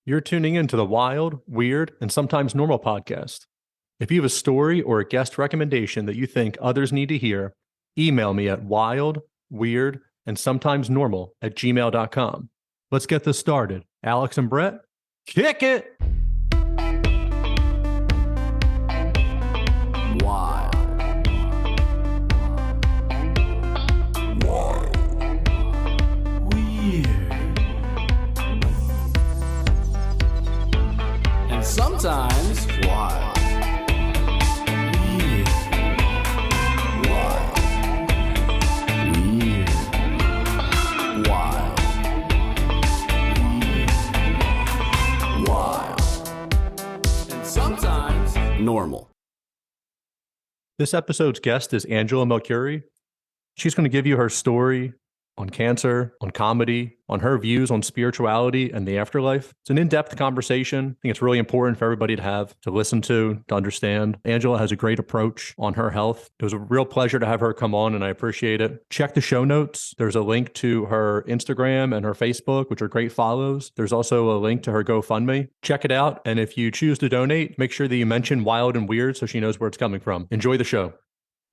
You're tuning into the Wild, Weird, and Sometimes Normal podcast. If you have a story or a guest recommendation that you think others need to hear, email me at wild, weird, and sometimes normal at gmail.com. Let's get this started. Alex and Brett, kick it! Wild. Wild. Weird. And sometimes wild. Weird. Wild. Weird. Wild. Weird. Wild. And sometimes normal. This episode's guest is Angela Melchiorre. She's going to give you her story on cancer, on comedy, on her views on spirituality and the afterlife. It's an in-depth conversation. I think it's really important for everybody to listen to understand. Angela has a great approach on her health. It was a real pleasure to have her come on, and I appreciate it. Check the show notes. There's a link to her Instagram and her Facebook, which are great follows. There's also a link to her GoFundMe. Check it out. And if you choose to donate, make sure that you mention Wild and Weird so she knows where it's coming from. Enjoy the show.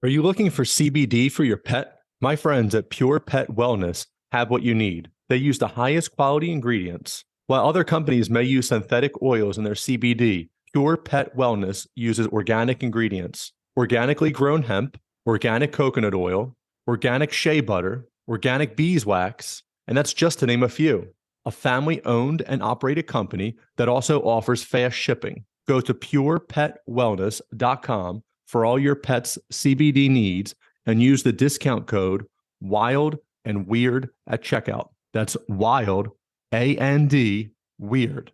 Are you looking for CBD for your pet? My friends at Pure Pet Wellness have what you need. They use the highest quality ingredients. While other companies may use synthetic oils in their CBD, Pure Pet Wellness uses organic ingredients, organically grown hemp, organic coconut oil, organic shea butter, organic beeswax, and that's just to name a few. A family-owned and operated company that also offers fast shipping. Go to purepetwellness.com for all your pet's CBD needs and use the discount code WILD and WEIRD at checkout. That's WILD, A-N-D, WEIRD.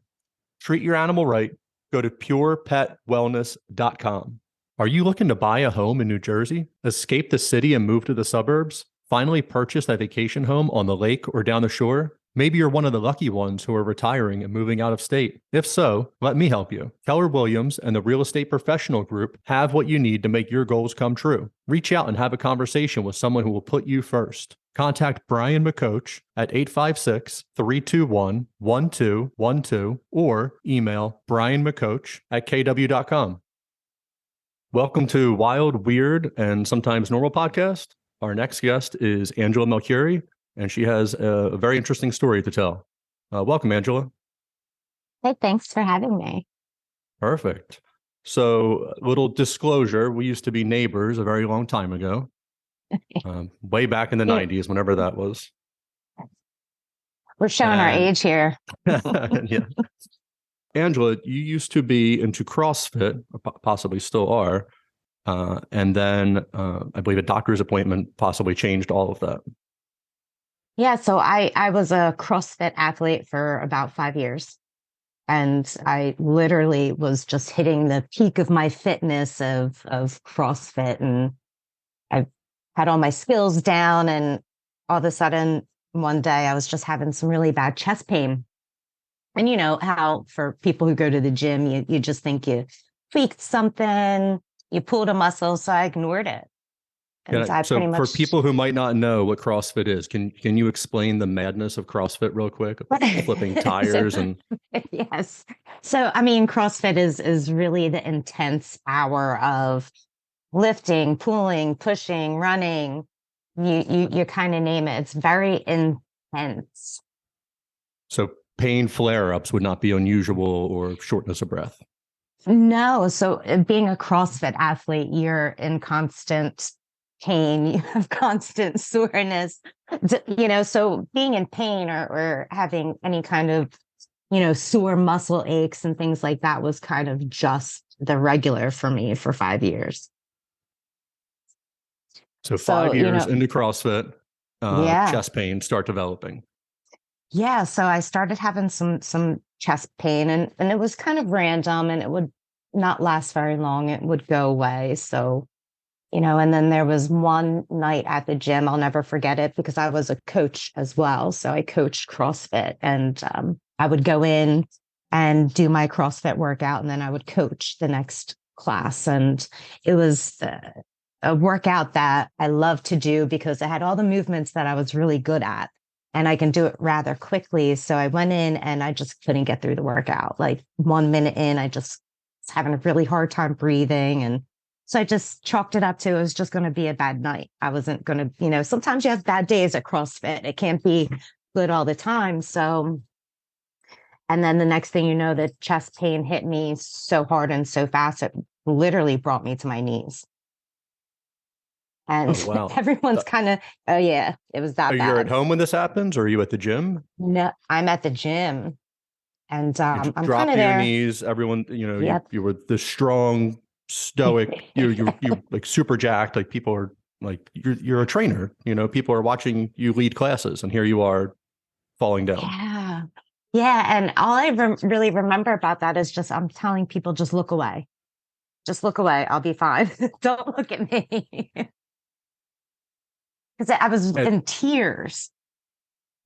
Treat your animal right. Go to purepetwellness.com. Are you looking to buy a home in New Jersey, escape the city and move to the suburbs, finally purchase a vacation home on the lake or down the shore? Maybe you're one of the lucky ones who are retiring and moving out of state. If so, let me help you. Keller Williams and the Real Estate Professional Group have what you need to make your goals come true. Reach out and have a conversation with someone who will put you first. Contact Brian McCoach at 856-321-1212 or email brianmccoach@kw.com. Welcome to Wild, Weird, and Sometimes Normal podcast. Our next guest is Angela Melchiorre, and she has a very interesting story to tell. Welcome, Angela. Hey, thanks for having me. Perfect. So, little disclosure, we used to be neighbors a very long time ago, way back in the 90s, whenever that was. We're showing our age here. Yeah. Angela, you used to be into CrossFit, or possibly still are, and then I believe a doctor's appointment possibly changed all of that. Yeah, so I was a CrossFit athlete for about 5 years. And I literally was just hitting the peak of my fitness of CrossFit. And I had all my skills down. And all of a sudden, one day I was just having some really bad chest pain. And you know how for people who go to the gym, you just think you tweaked something, you pulled a muscle. So I ignored it. And so for people who might not know what CrossFit is, can you explain the madness of CrossFit real quick? Flipping tires and yes. So I mean, CrossFit is really the intense hour of lifting, pulling, pushing, running. You kind of name it. It's very intense. So pain flare-ups would not be unusual or shortness of breath. No. So being a CrossFit athlete, you're in constant pain, you have constant soreness, so being in pain or having any kind of, sore muscle aches and things like that was kind of just the regular for me for 5 years. So 5 years into CrossFit, chest pain start developing. Yeah. So I started having some chest pain and it was kind of random and it would not last very long. It would go away. So and then there was one night at the gym, I'll never forget it because I was a coach as well. So I coached CrossFit and I would go in and do my CrossFit workout and then I would coach the next class. And it was a workout that I loved to do because it had all the movements that I was really good at. and I can do it rather quickly. So I went in and I just couldn't get through the workout. Like 1 minute in, I just was having a really hard time breathing. And so I just chalked it up to it was just going to be a bad night. I wasn't going to, sometimes you have bad days at CrossFit. It can't be good all the time. So, and then the next thing you know, the chest pain hit me so hard and so fast, it literally brought me to my knees. And Oh, wow. everyone's kind of, oh yeah, it was that Are bad. you at home when this happens, or are you at the gym? No, I'm at the gym, and I'm Drop kind to of your there. knees. Everyone, Yep. you were the strong, stoic. You like super jacked. Like people are like you're a trainer. People are watching you lead classes, and here you are falling down. Yeah, yeah. And all I really remember about that is just I'm telling people just look away, I'll be fine. Don't look at me. Because I was in tears.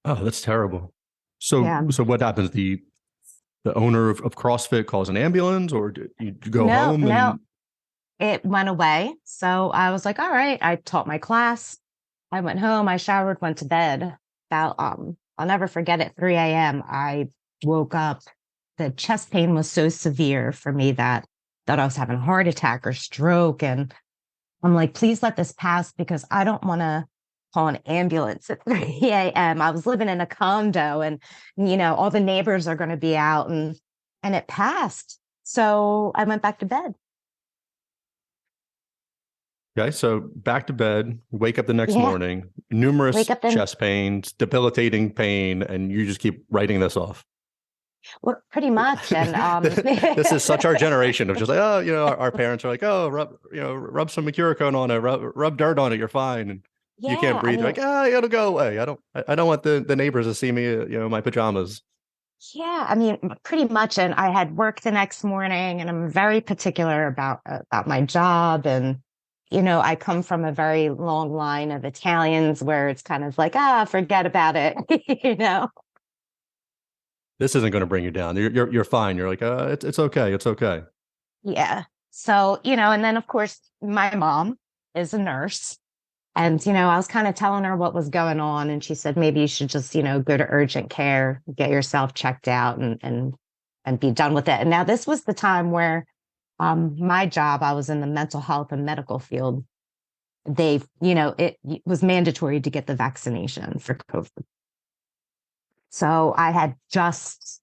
Oh, that's terrible. So, Yeah. so what happens? The owner of CrossFit calls an ambulance, or do you go No, home? no, it went away. So I was like, all right. I taught my class. I went home. I showered, went to bed. About I'll never forget it. 3 a.m. I woke up. The chest pain was so severe for me that I was having a heart attack or stroke, and I'm like, please let this pass because I don't want to call an ambulance at 3 a.m. I was living in a condo and, all the neighbors are going to be out and it passed. So I went back to bed. Okay, so back to bed, wake up the next Yeah. morning, numerous Wake up chest pains, debilitating pain, and you just keep writing this off. Well, pretty much. And this is such our generation of just like, our parents are like, oh, rub some Mercurochrome on it, rub dirt on it, you're fine. And you can't breathe. You're like, it'll go away. I don't want the neighbors to see me, my pajamas. Yeah, I mean, pretty much. And I had work the next morning, and I'm very particular about my job. And I come from a very long line of Italians where it's kind of like, forget about it, This isn't going to bring you down. You're fine. You're like, it's okay. It's okay. Yeah. So, and then of course my mom is a nurse. And, I was kind of telling her what was going on. And she said, maybe you should just, go to urgent care, get yourself checked out and be done with it. And now this was the time where my job, I was in the mental health and medical field. It was mandatory to get the vaccination for COVID. So I had just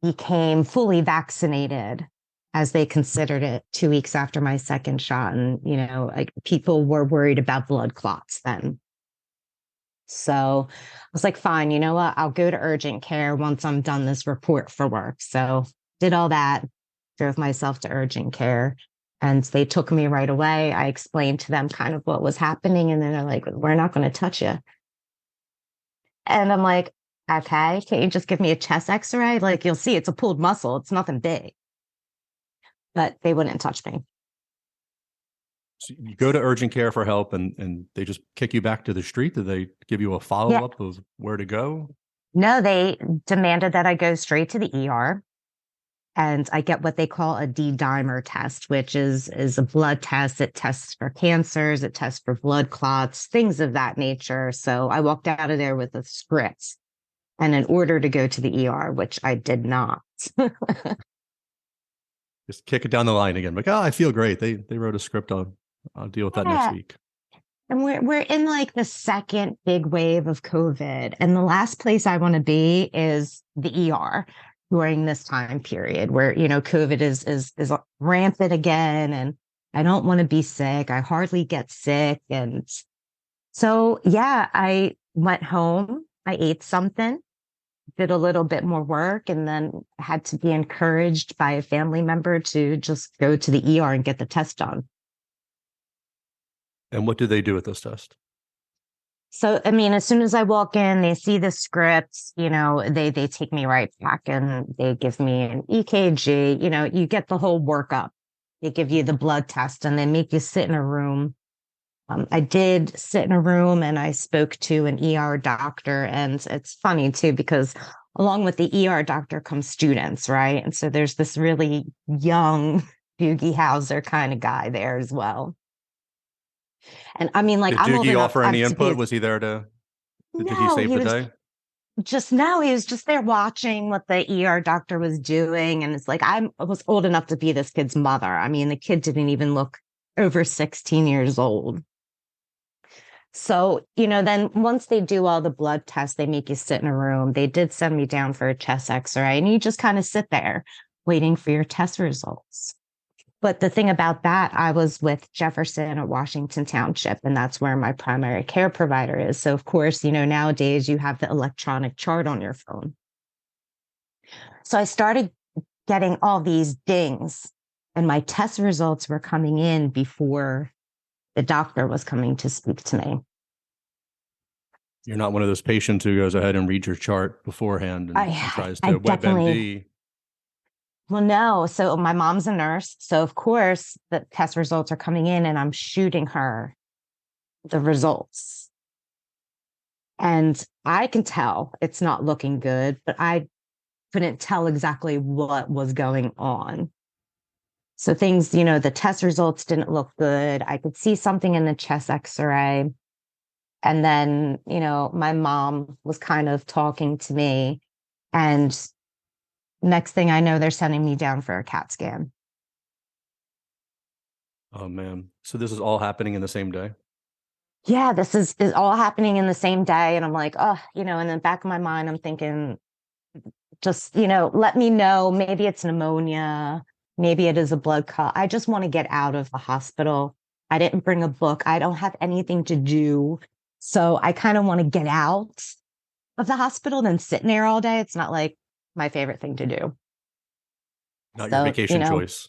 became fully vaccinated, as they considered it, 2 weeks after my second shot. And, people were worried about blood clots then. So I was like, fine, you know what? I'll go to urgent care once I'm done this report for work. So did all that, drove myself to urgent care, and they took me right away. I explained to them kind of what was happening. And then they're like, we're not going to touch you. And I'm like, okay, can't you just give me a chest x-ray? Like, you'll see it's a pulled muscle. It's nothing big. But they wouldn't touch me. So you go to urgent care for help and they just kick you back to the street? Do they give you a follow-up of where to go? No, they demanded that I go straight to the ER. And I get what they call a D-dimer test, which is a blood test. It tests for cancers. It tests for blood clots, things of that nature. So I walked out of there with a script and an order to go to the ER, which I did not. Just kick it down the line again. Like, I feel great. They wrote a script. I'll deal with that next week. And we're in like the second big wave of COVID. And the last place I want to be is the ER during this time period where, COVID is rampant again. And I don't want to be sick. I hardly get sick. And so, yeah, I went home. I ate something, did a little bit more work, and then had to be encouraged by a family member to just go to the ER and get the test done. And what do they do with this test? So, I mean, as soon as I walk in, they see the scripts, they take me right back and they give me an EKG, you get the whole workup. They give you the blood test and they make you sit in a room. I did sit in a room and I spoke to an ER doctor. And it's funny too, because along with the ER doctor come students, right? And so there's this really young Doogie Howser kind of guy there as well. And I mean, like, did Doogie offer any input? Was he there did he save the day? just now he was just there watching what the ER doctor was doing. And it's like, I was old enough to be this kid's mother. I mean, the kid didn't even look over 16 years old. So, then once they do all the blood tests, they make you sit in a room. They did send me down for a chest x-ray, and you just kind of sit there waiting for your test results. But the thing about that, I was with Jefferson at Washington Township, and that's where my primary care provider is. So, of course, nowadays you have the electronic chart on your phone. So I started getting all these dings, and my test results were coming in before the doctor was coming to speak to me. You're not one of those patients who goes ahead and reads your chart beforehand and tries to WebMD. Well, no. So my mom's a nurse. So, of course, the test results are coming in and I'm shooting her the results. And I can tell it's not looking good, but I couldn't tell exactly what was going on. So things, the test results didn't look good. I could see something in the chest x-ray. And then, my mom was kind of talking to me, and next thing I know, they're sending me down for a CAT scan. Oh, man. So this is all happening in the same day? Yeah, this is all happening in the same day. And I'm like, oh, in the back of my mind, I'm thinking, just, let me know. Maybe it's pneumonia. Maybe it is a blood clot. I just want to get out of the hospital. I didn't bring a book. I don't have anything to do. So I kind of want to get out of the hospital than sitting there all day. It's not like my favorite thing to do. Not your vacation choice.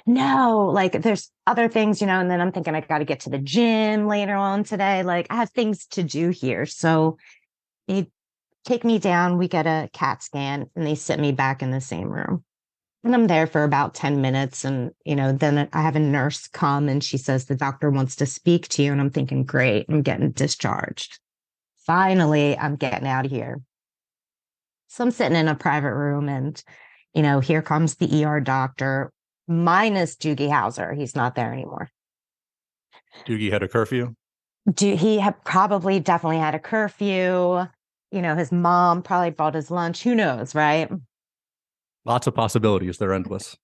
No, like there's other things, and then I'm thinking I got to get to the gym later on today. Like I have things to do here. So they take me down, we get a CAT scan, and they sit me back in the same room. And I'm there for about 10 minutes. And, then I have a nurse come and she says, the doctor wants to speak to you. And I'm thinking, great, I'm getting discharged. Finally, I'm getting out of here. So I'm sitting in a private room and, here comes the ER doctor, minus Doogie Howser. He's not there anymore. Doogie had a curfew? He had definitely had a curfew. His mom probably brought his lunch. Who knows, right? Lots of possibilities. They're endless.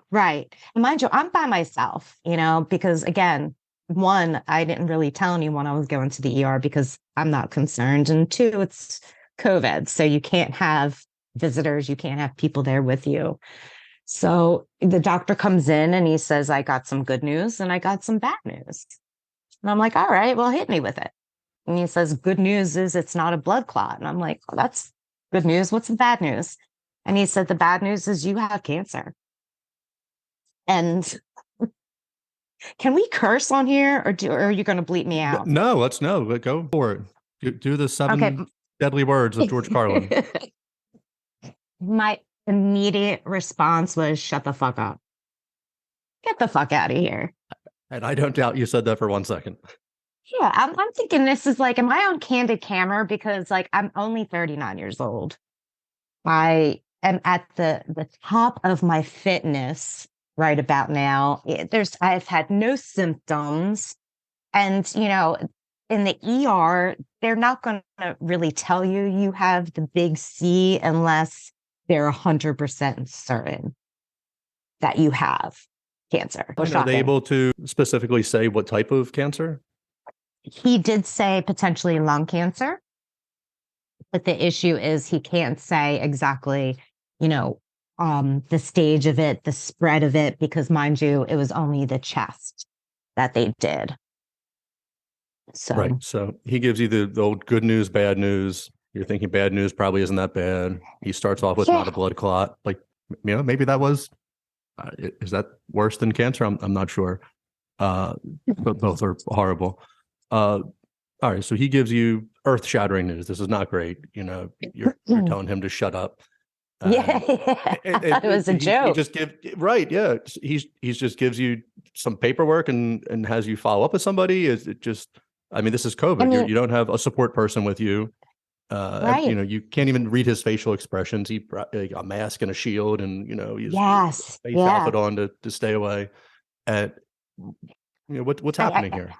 Right. And mind you, I'm by myself, because again, one, I didn't really tell anyone I was going to the ER because I'm not concerned. And two, it's COVID. So you can't have visitors. You can't have people there with you. So the doctor comes in and he says, I got some good news and I got some bad news. And I'm like, all right, well, hit me with it. And he says, good news is it's not a blood clot. And I'm like, well, that's good news. What's the bad news? And he said, the bad news is you have cancer. And can we curse on here or are you going to bleep me out? No, let's know. Go for it. Do the seven deadly words of George Carlin. My immediate response was, shut the fuck up. Get the fuck out of here. And I don't doubt you said that for 1 second. Yeah, I'm thinking this is like, am I on candid camera? Because like, I'm only 39 years old. I am at the top of my fitness right about now. I've had no symptoms. And, in the ER, they're not going to really tell you have the big C unless they're 100% certain that you have cancer. Are they able to specifically say what type of cancer? He did say potentially lung cancer. But the issue is he can't say exactly, the stage of it, the spread of it, because mind you, it was only the chest that they did. So, right. So he gives you the old good news, bad news. You're thinking bad news probably isn't that bad. He starts off with not a blood clot. Like, maybe that was, is that worse than cancer? I'm not sure. But both are horrible. All right. So he gives you earth-shattering news. This is not great. You're telling him to shut up. It was a joke. He just right. Yeah. He's just gives you some paperwork and has you follow up with somebody. Is it just, this is COVID. You don't have a support person with you. Right. You can't even read his facial expressions. He a mask and a shield and, he's face outfit on to stay away. And what's happening here?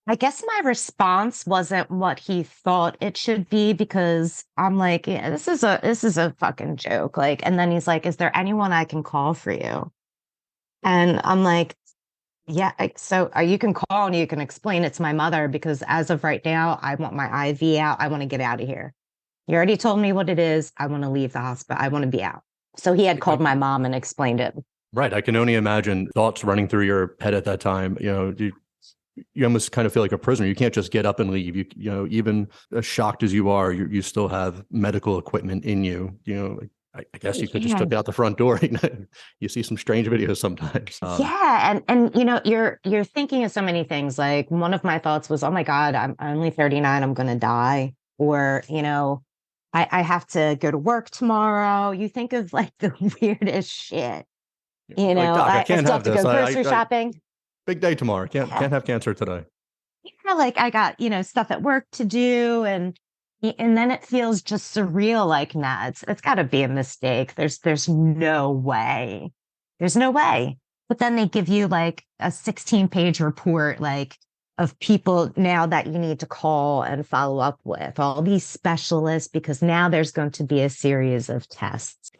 I guess my response wasn't what he thought it should be because I'm like, yeah, this is a fucking joke. Like, and then he's like, is there anyone I can call for you? And I'm like, yeah, so you can call and you can explain it's my mother because as of right now, I want my IV out. I want to get out of here. You already told me what it is. I want to leave the hospital. I want to be out. So he had called my mom and explained it. Right. I can only imagine thoughts running through your head at that time. You almost kind of feel like a prisoner. You can't just get up and leave. Even as shocked as you are, you still have medical equipment in you. I guess you could just took out the front door. You see some strange videos sometimes. And you're thinking of so many things. Like one of my thoughts was, oh my God, I'm only 39. I'm going to die. Or, I have to go to work tomorrow. You think of like the weirdest shit. Like, Doc, I can't still have have to this. go grocery shopping. Big day tomorrow. Can't have cancer today. Like I got, stuff at work to do and then it feels just surreal like, nah, it's got to be a mistake. There's no way. There's no way. But then they give you like a 16-page report like of people now that you need to call and follow up with all these specialists because now there's going to be a series of tests,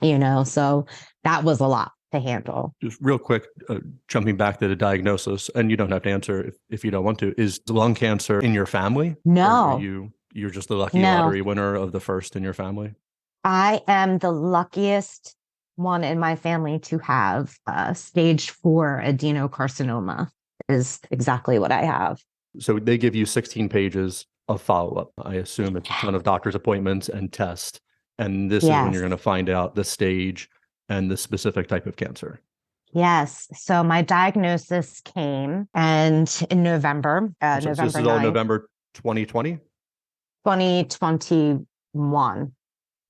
so that was a lot to handle. Just real quick, jumping back to the diagnosis, and you don't have to answer if you don't want to, is lung cancer in your family? No. You're just the lucky lottery winner of the first in your family? I am the luckiest one in my family to have stage 4 adenocarcinoma is exactly what I have. So they give you 16 pages of follow-up. I assume it's a ton of doctor's appointments and tests. And this is when you're going to find out the stage and the specific type of cancer. Yes. So my diagnosis came and in November, November this is all November 2020? 2021.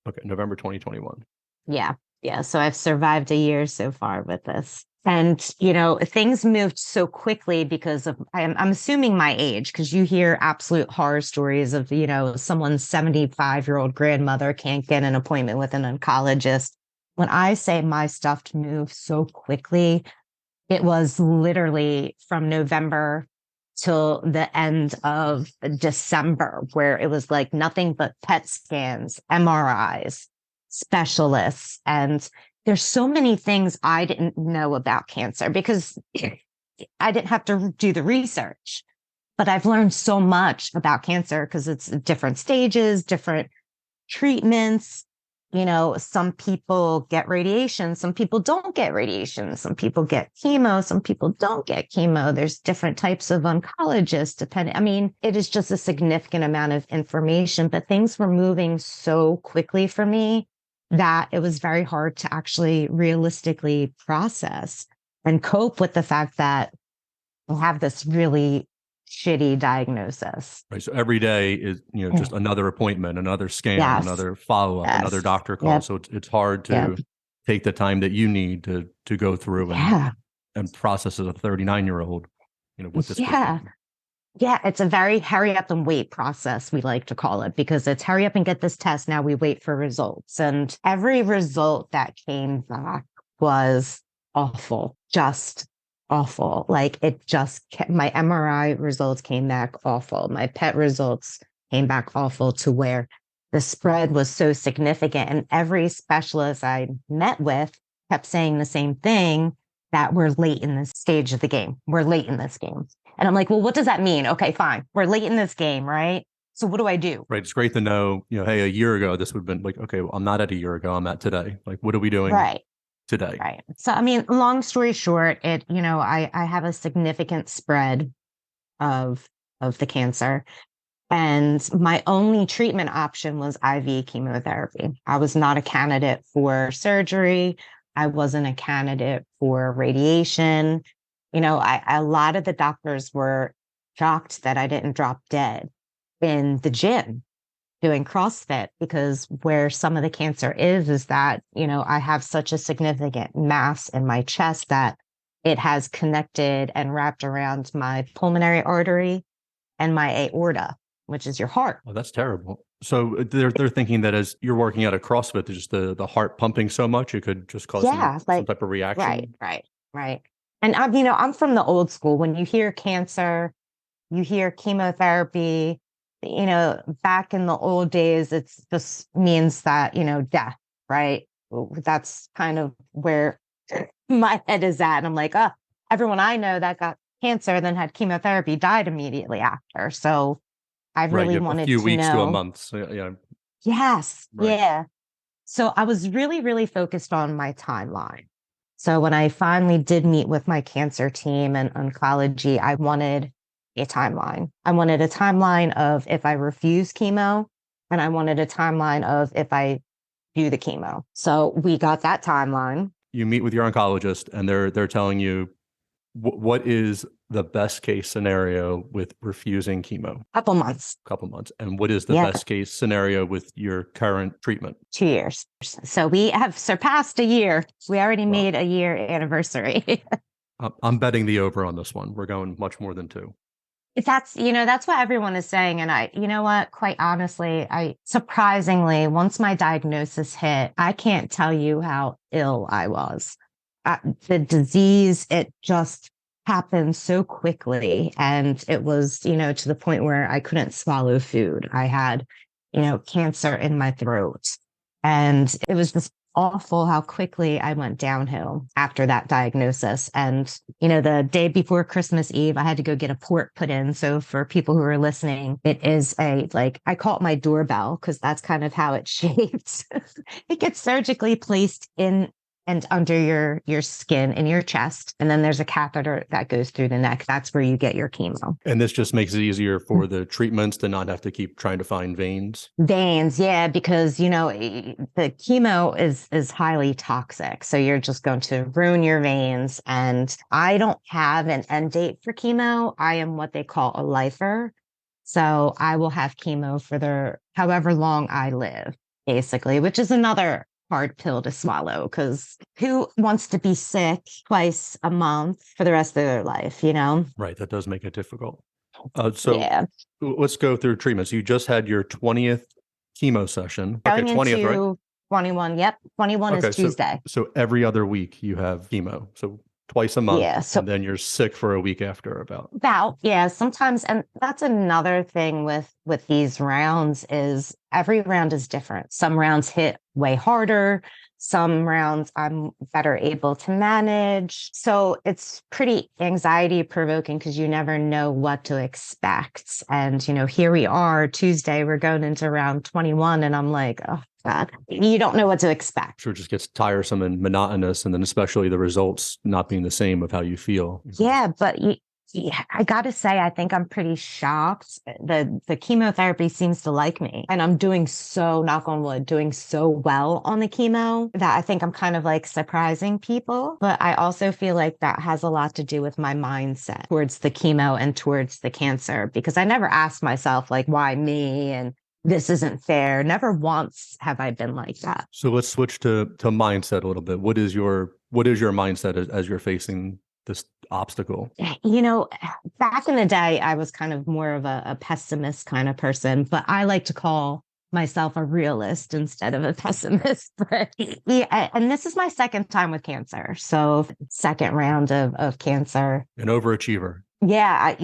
Okay, November 2021. Yeah. So I've survived a year so far with this. And, things moved so quickly because of, I'm assuming my age, because you hear absolute horror stories of, someone's 75-year-old grandmother can't get an appointment with an oncologist. When I say my stuff moved so quickly, it was literally from November till the end of December, where it was like nothing but PET scans, MRIs, specialists. And there's so many things I didn't know about cancer because I didn't have to do the research. But I've learned so much about cancer because it's different stages, different treatments. Some people get radiation, some people don't get radiation, some people get chemo, some people don't get chemo. There's different types of oncologists depending. I mean, it is just a significant amount of information, but things were moving so quickly for me that it was very hard to actually realistically process and cope with the fact that I have this really shitty diagnosis. Right. So every day is, just another appointment, another scan, another follow-up, another doctor call. Yep. So it's hard to take the time that you need to go through and process as a 39-year-old, with this. Yeah, it's a very hurry up and wait process, we like to call it, because it's hurry up and get this test. Now we wait for results. And every result that came back was awful, just awful. Like it just kept, my MRI results came back awful. My PET results came back awful to where the spread was so significant. And every specialist I met with kept saying the same thing, that we're late in this stage of the game. We're late in this game. And I'm like, well, what does that mean? Okay, fine. We're late in this game, right? So what do I do? Right. It's great to know, hey, a year ago, this would have been like, okay, well, I'm not at a year ago. I'm at today. Like, what are we doing today? Right. So, I mean, long story short, I have a significant spread of the cancer. And my only treatment option was IV chemotherapy. I was not a candidate for surgery. I wasn't a candidate for radiation. A lot of the doctors were shocked that I didn't drop dead in the gym doing CrossFit, because where some of the cancer is that, I have such a significant mass in my chest that it has connected and wrapped around my pulmonary artery and my aorta, which is your heart. Oh, that's terrible. So they're thinking that as you're working out at CrossFit, just the heart pumping so much, it could just cause some type of reaction. Right. And I'm from the old school. When you hear cancer, you hear chemotherapy, back in the old days, it's just means that, death, right? That's kind of where my head is at. And I'm like, oh, everyone I know that got cancer, then had chemotherapy, died immediately after. So I Right. really A wanted few to weeks to a know. month. So, yeah. Yes. Right. Yeah. So I was really, really focused on my timeline. So when I finally did meet with my cancer team and oncology, I wanted a timeline. I wanted a timeline of if I refuse chemo, and I wanted a timeline of if I do the chemo. So we got that timeline. You meet with your oncologist and they're telling you what is the best case scenario with refusing chemo? Couple months. Couple months. And what is the Yeah, best case scenario with your current treatment? 2 years. So we have surpassed a year. We already Wow. made a year anniversary. I'm betting the over on this one. We're going much more than 2. That's what everyone is saying. And you know what, quite honestly, surprisingly, once my diagnosis hit, I can't tell you how ill I was. The disease, it just happened so quickly. And it was, to the point where I couldn't swallow food. I had, cancer in my throat. And it was just awful how quickly I went downhill after that diagnosis. And, the day before Christmas Eve, I had to go get a port put in. So for people who are listening, it is I call it my doorbell because that's kind of how it's shaped. It gets surgically placed in and under your skin in your chest. And then there's a catheter that goes through the neck. That's where you get your chemo. And this just makes it easier for the treatments to not have to keep trying to find veins. Veins, yeah, because the chemo is highly toxic. So you're just going to ruin your veins. And I don't have an end date for chemo. I am what they call a lifer. So I will have chemo for however long I live, basically, which is another hard pill to swallow because who wants to be sick twice a month for the rest of their life, Right. That does make it difficult. Yeah. Let's go through treatments. You just had your 20th chemo session. Going Okay, 20th, into right? 21. Yep. 21 is Tuesday. So every other week you have chemo. So twice a month. Yeah. So and then you're sick for a week after yeah, sometimes. And that's another thing with these rounds is every round is different. Some rounds hit way harder. Some rounds I'm better able to manage. So it's pretty anxiety provoking because you never know what to expect. And, here we are Tuesday, we're going into round 21 and I'm like, oh God, you don't know what to expect. Sure, it just gets tiresome and monotonous. And then especially the results not being the same of how you feel. Yeah, but I got to say, I think I'm pretty shocked. The chemotherapy seems to like me. And I'm doing so, knock on wood, doing so well on the chemo that I think I'm kind of like surprising people. But I also feel like that has a lot to do with my mindset towards the chemo and towards the cancer, because I never asked myself, like, why me? And this isn't fair. Never once have I been like that. So let's switch to mindset a little bit. What is your mindset as you're facing this obstacle? Back in the day, I was kind of more of a pessimist kind of person, but I like to call myself a realist instead of a pessimist. But yeah, and this is my second time with cancer. So second round of cancer. An overachiever. Yeah,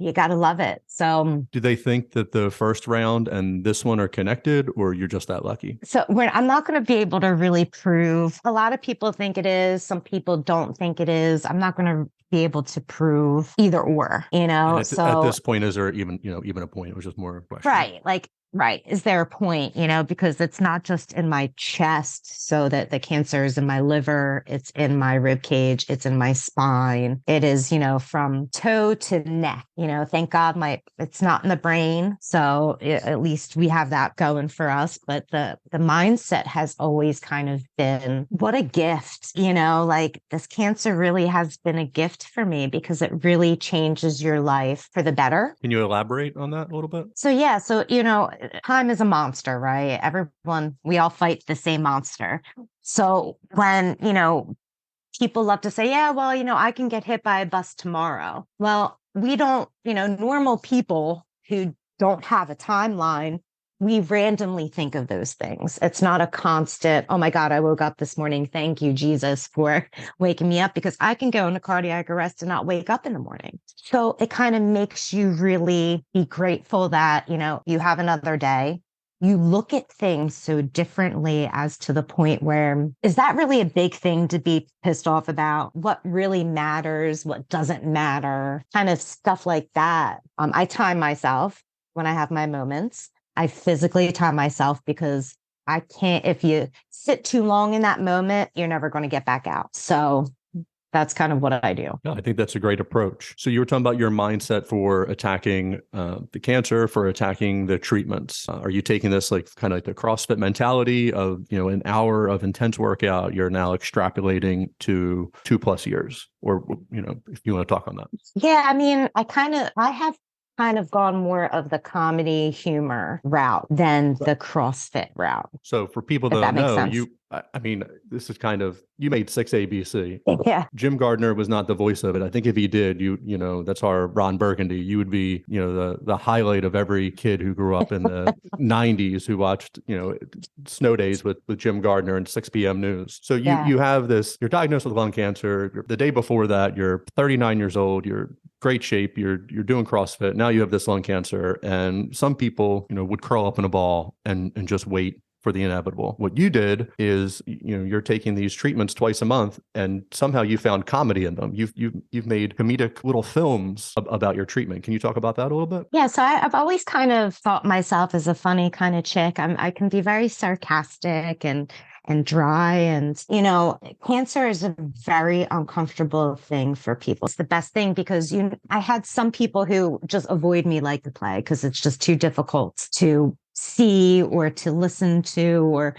you got to love it. So do they think that the first round and this one are connected, or you're just that lucky? So I'm not going to be able to really prove. A lot of people think it is. Some people don't think it is. I'm not going to be able to prove either or, At so this point, is there even a point? It was just more a question. Right. Right. Is there a point, because it's not just in my chest, so that the cancer is in my liver, it's in my rib cage, it's in my spine. It is, from toe to neck, thank God it's not in the brain. So at least we have that going for us. But the mindset has always kind of been, what a gift, like this cancer really has been a gift for me because it really changes your life for the better. Can you elaborate on that a little bit? So, yeah. So, time is a monster, right? We all fight the same monster. So when, people love to say, yeah, well, I can get hit by a bus tomorrow. Well, we don't, normal people who don't have a timeline, we randomly think of those things. It's not a constant, oh my God, I woke up this morning. Thank you, Jesus, for waking me up, because I can go into cardiac arrest and not wake up in the morning. So it kind of makes you really be grateful that, you have another day. You look at things so differently, as to the point where, is that really a big thing to be pissed off about? What really matters? What doesn't matter? Kind of stuff like that. I time myself when I have my moments. I physically time myself, because I can't, if you sit too long in that moment, you're never going to get back out. So that's kind of what I do. No, I think that's a great approach. So you were talking about your mindset for attacking the cancer, for attacking the treatments. Are you taking this like kind of like the CrossFit mentality of, an hour of intense workout, you're now extrapolating to 2+ years? Or, if you want to talk on that. Yeah, I mean, I have kind of gone more of the comedy humor route than the CrossFit route. So for people that don't know, this is kind of, you made 6ABC. Yeah. Jim Gardner was not the voice of it. I think if he did, that's our Ron Burgundy. You would be, the highlight of every kid who grew up in the 90s who watched, Snow Days with Jim Gardner and 6 p.m. news. So you have this, you're diagnosed with lung cancer. The day before that, you're 39 years old, you're great shape, you're doing CrossFit. Now you have this lung cancer, and some people, would curl up in a ball and just wait for the inevitable. What you did is, you're taking these treatments twice a month, and somehow you found comedy in them. You've made comedic little films about your treatment. Can you talk about that a little bit? Yeah, so I've always kind of thought myself as a funny kind of chick. I can be very sarcastic and dry, and cancer is a very uncomfortable thing for people. It's the best thing, because I had some people who just avoid me like the plague, because it's just too difficult to see or to listen to, or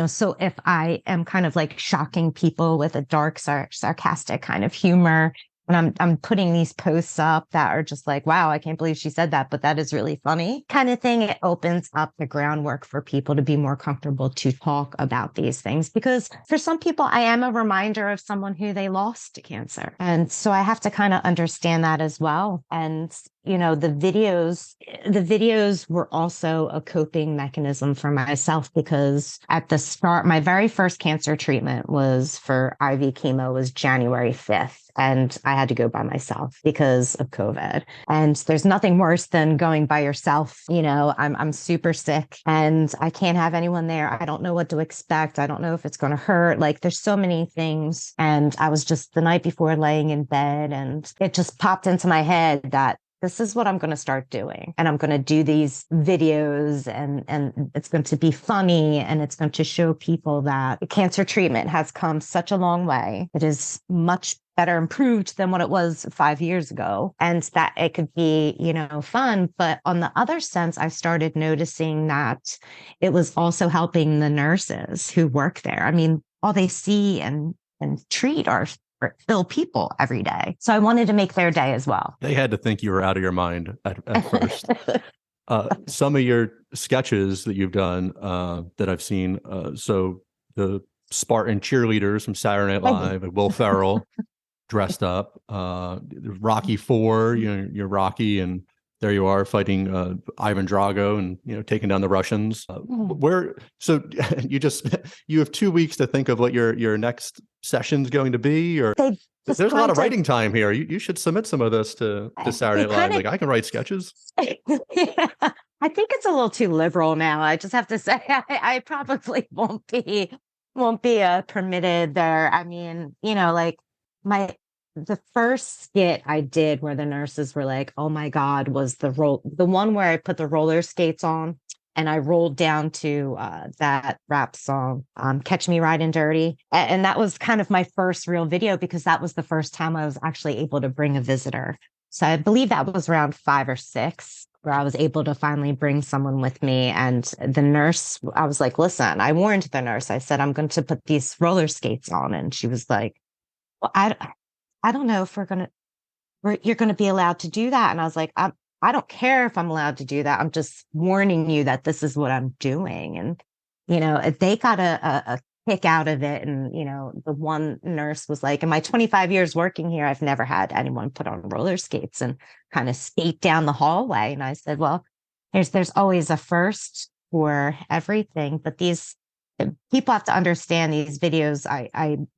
so if I am kind of like shocking people with a dark sarcastic kind of humor, when I'm putting these posts up that are just like, wow, I can't believe she said that, but that is really funny kind of thing, it opens up the groundwork for people to be more comfortable to talk about these things. Because for some people, I am a reminder of someone who they lost to cancer. And so I have to kind of understand that as well. And the videos were also a coping mechanism for myself, because at the start, my very first cancer treatment was for IV chemo was January 5th. And I had to go by myself because of COVID. And there's nothing worse than going by yourself. I'm super sick and I can't have anyone there. I don't know what to expect. I don't know if it's going to hurt. Like, there's so many things. And I was just the night before laying in bed, and it just popped into my head that this is what I'm going to start doing. And I'm going to do these videos, and it's going to be funny, and it's going to show people that cancer treatment has come such a long way. It is much better improved than what it was 5 years ago, and that it could be, fun. But on the other sense, I started noticing that it was also helping the nurses who work there. I mean, all they see and treat are ill people every day. So I wanted to make their day as well. They had to think you were out of your mind at first. Some of your sketches that you've done that I've seen, so the Spartan cheerleaders from Saturday Night Live, and Will Ferrell dressed up, Rocky IV, you're Rocky, and there you are fighting Ivan Drago and taking down the Russians. So you have 2 weeks to think of what your next session's going to be, or there's a lot of writing time here. You should submit some of this to Saturday Night Live. Like, I can write sketches. Yeah, I think it's a little too liberal now. I just have to say, I probably won't be permitted there. I mean, the first skit I did where the nurses were like, oh my God, was the one where I put the roller skates on and I rolled down to that rap song, Catch Me Riding Dirty. And that was kind of my first real video, because that was the first time I was actually able to bring a visitor. So I believe that was around 5 or 6 where I was able to finally bring someone with me. And the nurse, I was like, listen, I warned the nurse. I said, I'm going to put these roller skates on. And she was like, well, I don't know if you're going to be allowed to do that. And I was like, I don't care if I'm allowed to do that. I'm just warning you that this is what I'm doing. And, they got a kick out of it. And, the one nurse was like, in my 25 years working here, I've never had anyone put on roller skates and kind of skate down the hallway. And I said, well, there's always a first for everything, but these people have to understand these videos.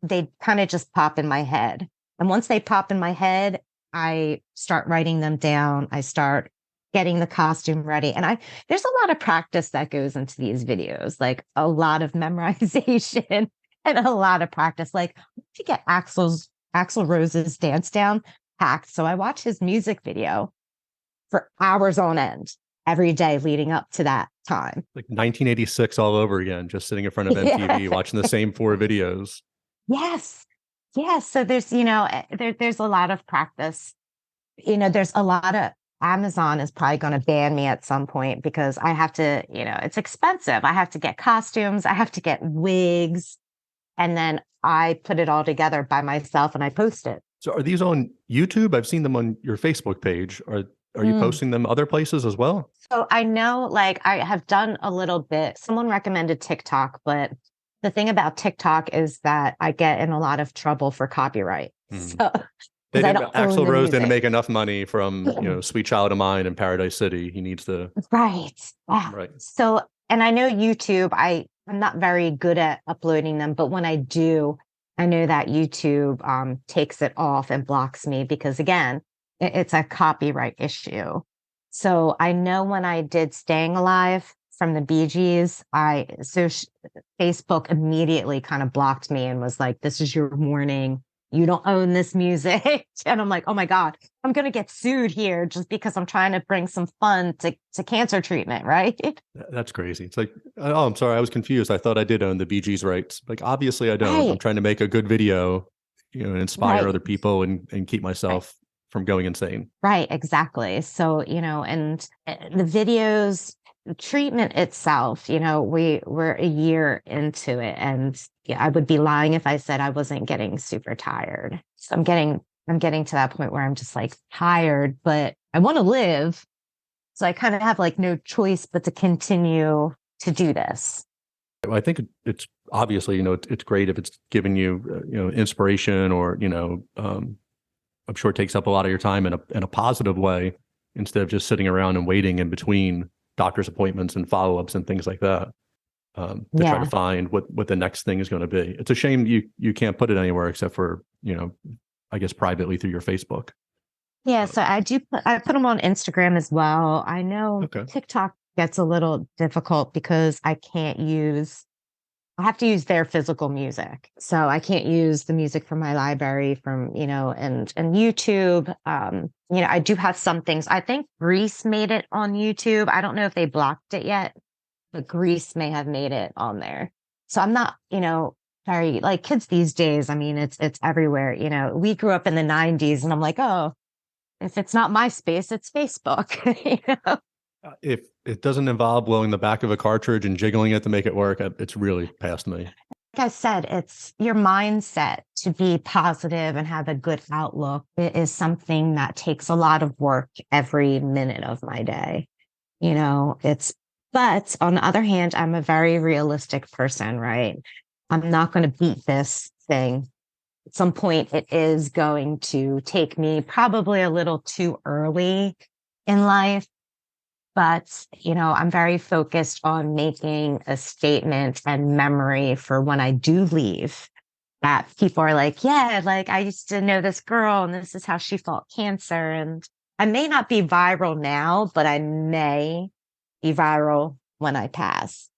They kind of just pop in my head. And once they pop in my head, I start writing them down. I start getting the costume ready. And there's a lot of practice that goes into these videos, like a lot of memorization and a lot of practice. Like to get Axl Rose's dance down packed. So I watch his music video for hours on end every day leading up to that time. Like 1986 all over again, just sitting in front of MTV, watching the same 4 videos. Yes. Yes. So there's, there's a lot of practice. There's a lot of Amazon is probably going to ban me at some point because I have to, it's expensive. I have to get costumes. I have to get wigs. And then I put it all together by myself and I post it. So are these on YouTube? I've seen them on your Facebook page. Are you posting them other places as well? So I know, like, I have done a little bit. Someone recommended TikTok, but the thing about TikTok is that I get in a lot of trouble for copyright. So Axl Rose didn't make enough money from, Sweet Child of Mine and Paradise City. He needs to. Right. Yeah. Right. So, and I know YouTube, I'm not very good at uploading them, but when I do, I know that YouTube takes it off and blocks me because, again, it's a copyright issue. So I know when I did Staying Alive from the Bee Gees, Facebook immediately kind of blocked me and was like, this is your warning. You don't own this music. And I'm like, oh my God, I'm going to get sued here just because I'm trying to bring some fun to cancer treatment, right? That's crazy. It's like, oh, I'm sorry. I was confused. I thought I did own the Bee Gees rights. Like, obviously I don't. Right. I'm trying to make a good video, and inspire other people and keep myself from going insane. Right, exactly. So, and the videos, the treatment itself, we're a year into it, and I would be lying if I said I wasn't getting super tired. So I'm getting to that point where I'm just like tired, but I want to live. So I kind of have like no choice but to continue to do this. I think it's obviously, it's great if it's giving you, inspiration or, I'm sure it takes up a lot of your time in a positive way instead of just sitting around and waiting in between doctor's appointments and follow-ups and things like that to try to find what the next thing is going to be. It's a shame you can't put it anywhere except for, I guess privately through your Facebook. Yeah, so I put them on Instagram as well. I know TikTok gets a little difficult because I have to use their physical music. So I can't use the music from my library and YouTube. I do have some things. I think Grease made it on YouTube. I don't know if they blocked it yet, but Grease may have made it on there. So I'm not, very like kids these days. I mean, it's everywhere. We grew up in the 90s and I'm like, oh, if it's not MySpace, it's Facebook. If it doesn't involve blowing the back of a cartridge and jiggling it to make it work, it's really past me. Like I said, it's your mindset to be positive and have a good outlook. It is something that takes a lot of work every minute of my day. But on the other hand, I'm a very realistic person, right? I'm not going to beat this thing. At some point, it is going to take me probably a little too early in life. But, I'm very focused on making a statement and memory for when I do leave that people are like, yeah, like I used to know this girl and this is how she fought cancer. And I may not be viral now, but I may be viral when I pass.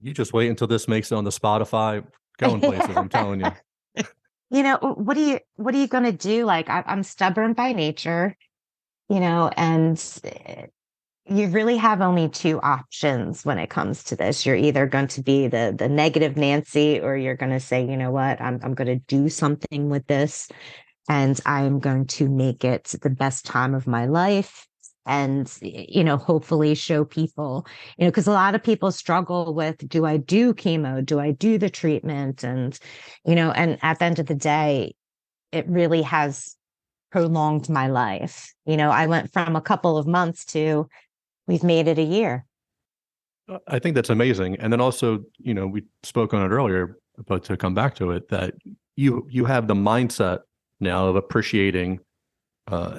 You just wait until this makes it on the Spotify, going places, I'm telling you. What are you going to do? Like, I'm stubborn by nature, and you really have only 2 options when it comes to this. You're either going to be the negative Nancy, or you're going to say, you know what, I'm going to do something with this and I'm going to make it the best time of my life. And, hopefully show people, because a lot of people struggle with, do I do chemo? Do I do the treatment? And, and at the end of the day, it really has prolonged my life. I went from a couple of months to we've made it a year. I think that's amazing. And then also, we spoke on it earlier, but to come back to it, that you have the mindset now of appreciating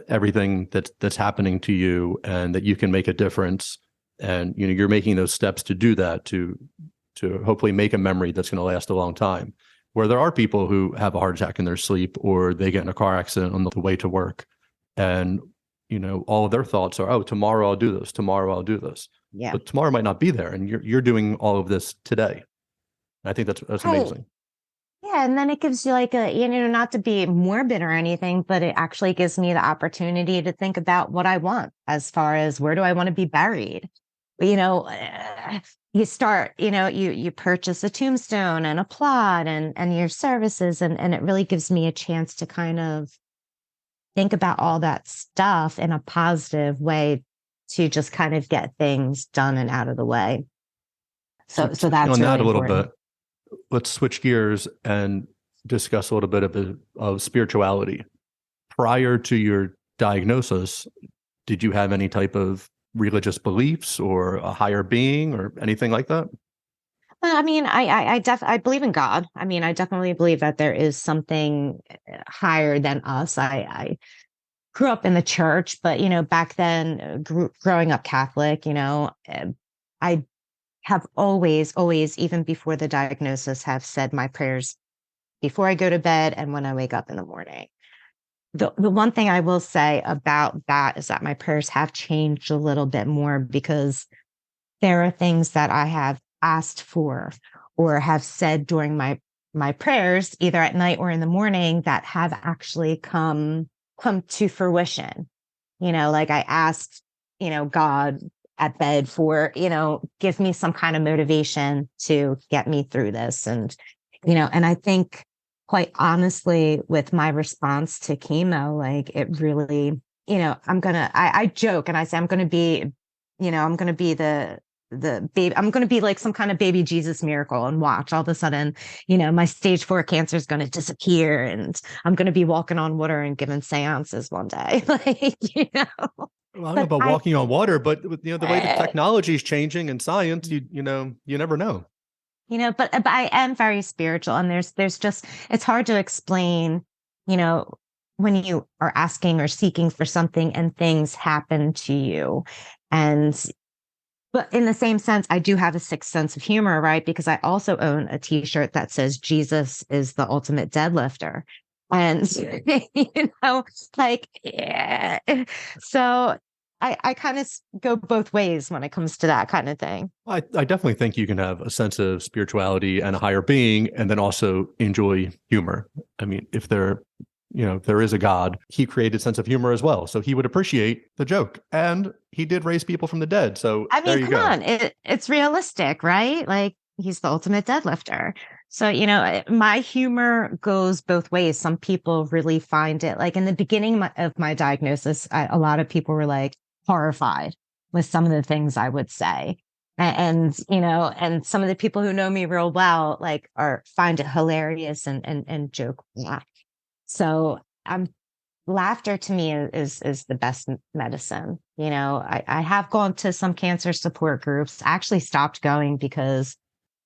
everything that's happening to you and that you can make a difference And, you're making those steps to do that, to hopefully make a memory that's going to last a long time. Where there are people who have a heart attack in their sleep, or they get in a car accident on the way to work, and all of their thoughts are, oh, tomorrow I'll do this, tomorrow I'll do this. Yeah. But tomorrow might not be there, and you're doing all of this today. And I think that's Right. amazing. Yeah, and then it gives you like not to be morbid or anything, but it actually gives me the opportunity to think about what I want as far as where do I want to be buried. But, you start, you purchase a tombstone and a plot and your services, and it really gives me a chance to kind of think about all that stuff in a positive way, to just kind of get things done and out of the way. So that's on really that a little important. bit. Let's switch gears and discuss a little bit of spirituality. Prior to your diagnosis, did you have any type of religious beliefs or a higher being or anything like that? I mean, I believe in God. I mean, I definitely believe that there is something higher than us. I grew up in the church, but back then, growing up Catholic, I have always, even before the diagnosis, have said my prayers before I go to bed and when I wake up in the morning. The one thing I will say about that is that my prayers have changed a little bit more, because there are things that I have asked for or have said during my prayers, either at night or in the morning, that have actually come to fruition. Like I asked, God at bed for, give me some kind of motivation to get me through this. And, and I think, quite honestly, with my response to chemo, like it really, I joke and I say, I'm going to be the baby, I'm going to be like some kind of baby Jesus miracle, and watch all of a sudden, my stage 4 cancer is going to disappear, and I'm going to be walking on water and giving seances one day. Well, I don't know about walking on water, but with, the way the technology is changing and science, you never know. But I am very spiritual, and there's just, it's hard to explain, when you are asking or seeking for something and things happen to you. But in the same sense, I do have a sixth sense of humor, right? Because I also own a t-shirt that says Jesus is the ultimate deadlifter. And, yeah. So I kind of go both ways when it comes to that kind of thing. I definitely think you can have a sense of spirituality and a higher being, and then also enjoy humor. I mean, if there is a God, he created a sense of humor as well. So he would appreciate the joke. And he did raise people from the dead. So I mean, there you come go. on, it's realistic, right? Like, he's the ultimate deadlifter. So, my humor goes both ways. Some people really find it, like in the beginning of my diagnosis, a lot of people were like horrified with some of the things I would say. And some of the people who know me real well, like, find it hilarious and joke. So laughter to me is the best medicine. I have gone to some cancer support groups. I actually stopped going because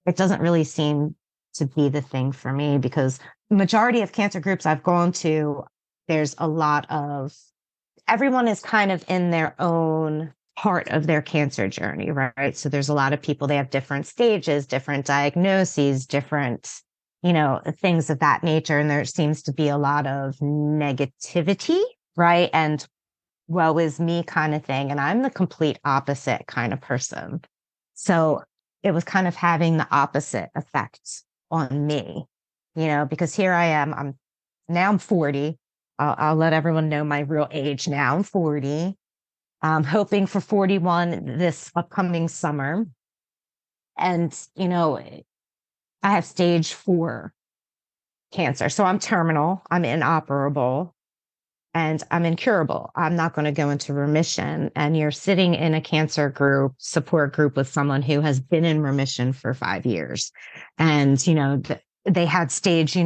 it doesn't really seem to be the thing for me, because the majority of cancer groups I've gone to, there's a lot of, everyone is kind of in their own part of their cancer journey, right? So there's a lot of people, they have different stages, different diagnoses, different things of that nature. And there seems to be a lot of negativity, right? And woe is me kind of thing. And I'm the complete opposite kind of person. So it was kind of having the opposite effect on me, because here I am, I'm 40. I'll let everyone know my real age now. I'm 40. I'm hoping for 41 this upcoming summer. And, I have stage 4 cancer. So I'm terminal, I'm inoperable, and I'm incurable. I'm not going to go into remission. And you're sitting in a cancer support group with someone who has been in remission for 5 years. And, they had stage,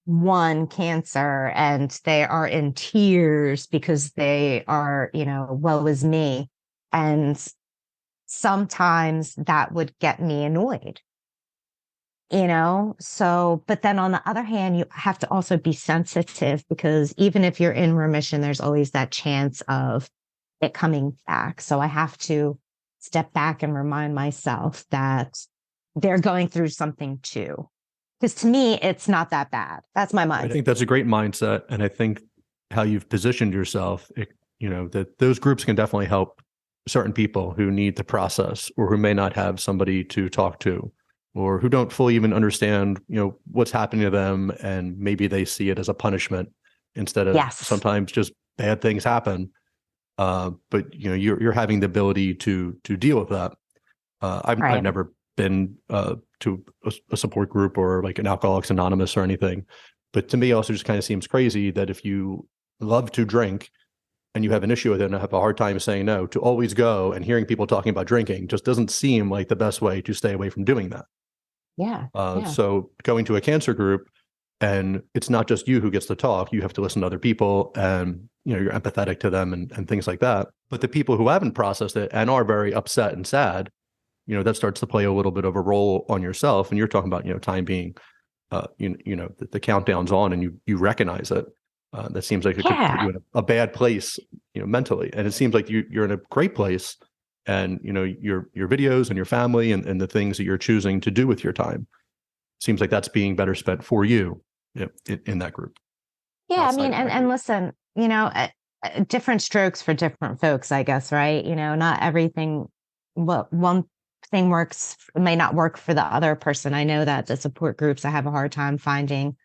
1 cancer, and they are in tears because they are, woe is me. And sometimes that would get me annoyed. So, but then on the other hand, you have to also be sensitive, because even if you're in remission, there's always that chance of it coming back. So I have to step back and remind myself that they're going through something too. Because to me, it's not that bad. That's my mindset. I think that's a great mindset. And I think how you've positioned yourself, that those groups can definitely help certain people who need to process or who may not have somebody to talk to or who don't fully even understand, what's happening to them. And maybe they see it as a punishment instead of sometimes just bad things happen. But you're having the ability to deal with that. I've never been to a support group or like an Alcoholics Anonymous or anything, but to me, it also just kind of seems crazy that if you love to drink and you have an issue with it and have a hard time saying no, to always go and hearing people talking about drinking just doesn't seem like the best way to stay away from doing that. Yeah. So going to a cancer group, and it's not just you who gets to talk, you have to listen to other people and you're empathetic to them and things like that. But the people who haven't processed it and are very upset and sad, that starts to play a little bit of a role on yourself. And you're talking about, time being, the countdown's on and you recognize it. That seems like it could put you in a bad place, mentally. And it seems like you're in a great place. And, your videos and your family and the things that you're choosing to do with your time seems like that's being better spent for you in that group. Yeah. I mean, and listen, different strokes for different folks, I guess, right? Not everything, one thing may not work for the other person. I know that the support groups, I have a hard time finding,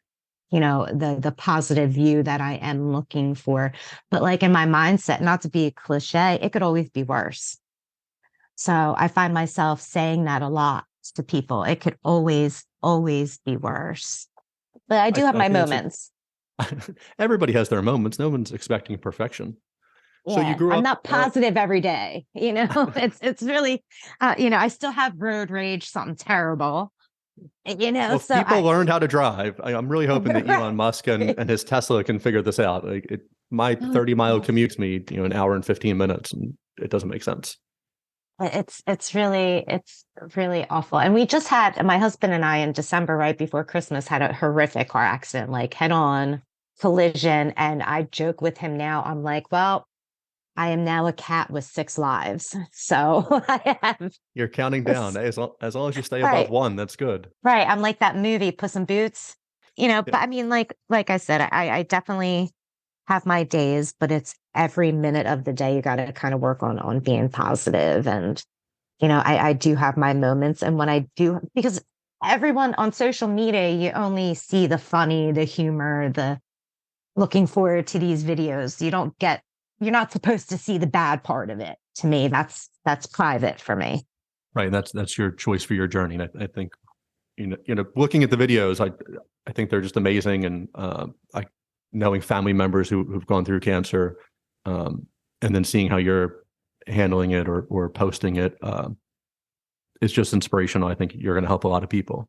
the positive view that I am looking for. But like in my mindset, not to be a cliche, it could always be worse. So I find myself saying that a lot to people. It could always be worse. But I do have my moments. Everybody has their moments. No one's expecting perfection. Yeah, so you grew up. I'm not positive every day. It's really, I still have road rage, something terrible. Well, so people learned how to drive. I'm really hoping that Elon Musk and his Tesla can figure this out. My 30-mile commutes me, an hour and 15 minutes, and it doesn't make sense. It's really awful. And we just had, my husband and I in December, right before Christmas, had a horrific car accident, like head-on collision. And I joke with him now. I'm like, well, I am now a cat with 6 lives. So I have. You're counting down. As long as you stay above 1, that's good. Right. I'm like that movie, Puss in Boots, but I mean, like I said, I definitely have my days, but it's every minute of the day you got to kind of work on being positive. And, I do have my moments. And when I do, because everyone on social media, you only see the funny, the humor, the looking forward to these videos. You're not supposed to see the bad part of it. To me, that's private for me. Right. That's your choice for your journey. And I think, looking at the videos, I think they're just amazing. And knowing family members who've gone through cancer, and then seeing how you're handling it or posting it, it's just inspirational. I think you're going to help a lot of people.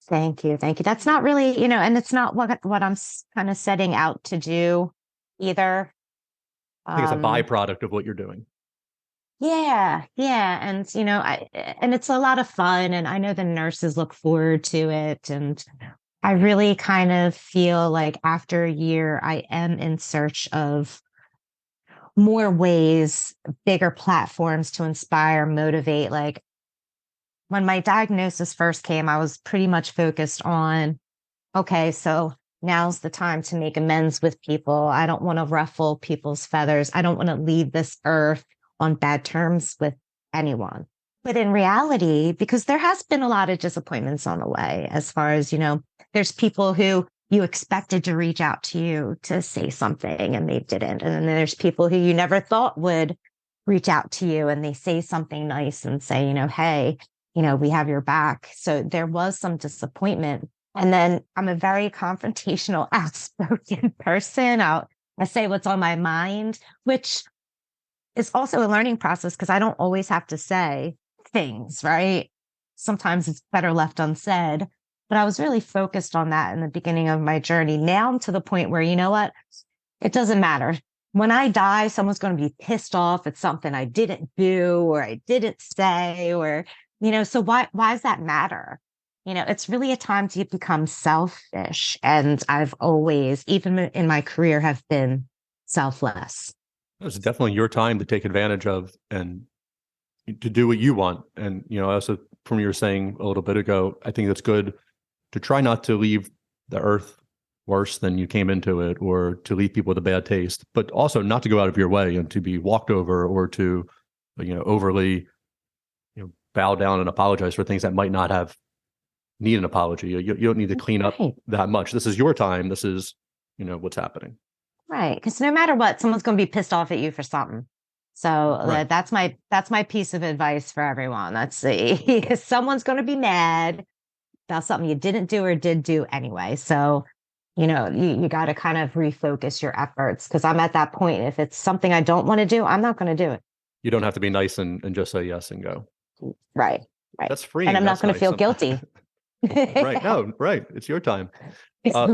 Thank you. That's not really, and it's not what I'm kind of setting out to do either. I think it's a byproduct of what you're doing. Yeah. And, and it's a lot of fun, and I know the nurses look forward to it. And I really kind of feel like after a year, I am in search of more ways, bigger platforms to inspire, motivate. Like when my diagnosis first came, I was pretty much focused on, okay, so now's the time to make amends with people. I don't want to ruffle people's feathers. I don't want to leave this earth on bad terms with anyone. But in reality, because there has been a lot of disappointments on the way, as far as, there's people who you expected to reach out to you to say something and they didn't. And then there's people who you never thought would reach out to you and they say something nice and say, hey, we have your back. So there was some disappointment. And then I'm a very confrontational, outspoken person. I say what's on my mind, which is also a learning process because I don't always have to say things, right? Sometimes it's better left unsaid. But I was really focused on that in the beginning of my journey. Now I'm to the point where, you know what? It doesn't matter. When I die, someone's going to be pissed off at something I didn't do or I didn't say, or, so why does that matter? It's really a time to become selfish. And I've always, even in my career, have been selfless. It was definitely your time to take advantage of and to do what you want. And, also from what you were saying a little bit ago, I think it's good to try not to leave the earth worse than you came into it, or to leave people with a bad taste, but also not to go out of your way and to be walked over, or to, overly, bow down and apologize for things that might not have need an apology. You don't need to clean up that much. This is your time. This is, what's happening. Right. Because no matter what, someone's going to be pissed off at you for something. So that's my piece of advice for everyone. Let's see. Someone's going to be mad about something you didn't do or did do anyway. So, you got to kind of refocus your efforts, because I'm at that point. If it's something I don't want to do, I'm not going to do it. You don't have to be nice and just say yes and go. Right. That's free. And I'm not going to feel guilty. Right. No, right. It's your time.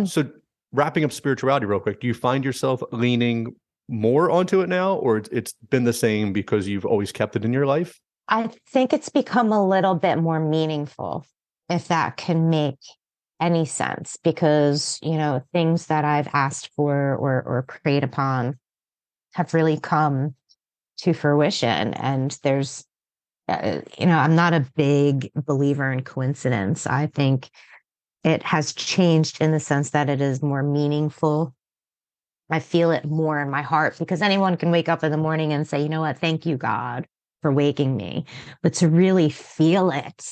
So wrapping up spirituality real quick, do you find yourself leaning more onto it now, or it's been the same because you've always kept it in your life? I think it's become a little bit more meaningful, if that can make any sense, because, things that I've asked for or prayed upon have really come to fruition. And there's, I'm not a big believer in coincidence. I think it has changed in the sense that it is more meaningful. I feel it more in my heart, because anyone can wake up in the morning and say, you know what, thank you, God, for waking me. But to really feel it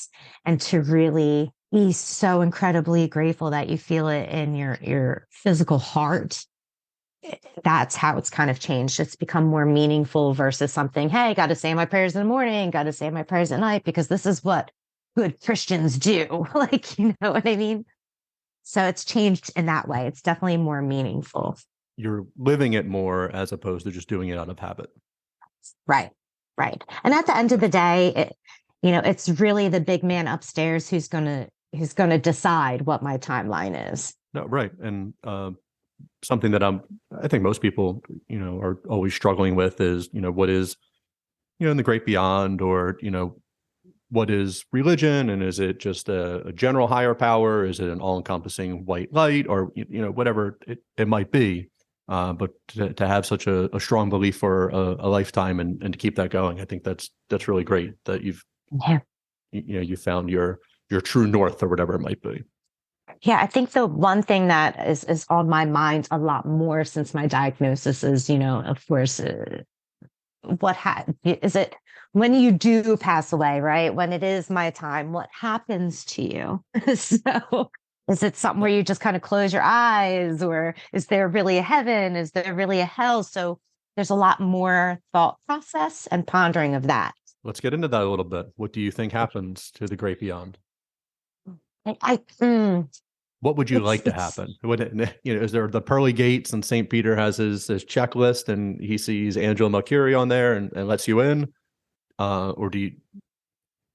and to really be so incredibly grateful that you feel it in your physical heart, that's how it's kind of changed. It's become more meaningful versus something, hey, got to say my prayers in the morning, got to say my prayers at night, because this is what good Christians do. Like, you know what I mean? So it's changed in that way. It's definitely more meaningful. You're living it more as opposed to just doing it out of habit. Right. Right. And at the end of the day, it's really the big man upstairs who's going to decide what my timeline is. No, right. And something that I think most people, are always struggling with is, what is, in the great beyond, or, what is religion, and is it just a general higher power? Is it an all-encompassing white light, or, whatever it might be? But to have such a strong belief for a lifetime and to keep that going, I think that's really great that you've you found your true north, or whatever it might be. Yeah, I think the one thing that is on my mind a lot more since my diagnosis is, of course, is it when you do pass away, right? When it is my time, what happens to you? So is it something where you just kind of close your eyes, or is there really a heaven? Is there really a hell? So there's a lot more thought process and pondering of that. Let's get into that a little bit. What do you think happens to the great beyond? What would you like to happen? Is there the pearly gates and St. Peter has his checklist and he sees Angela Melchiorre on there and lets you in? Or do you,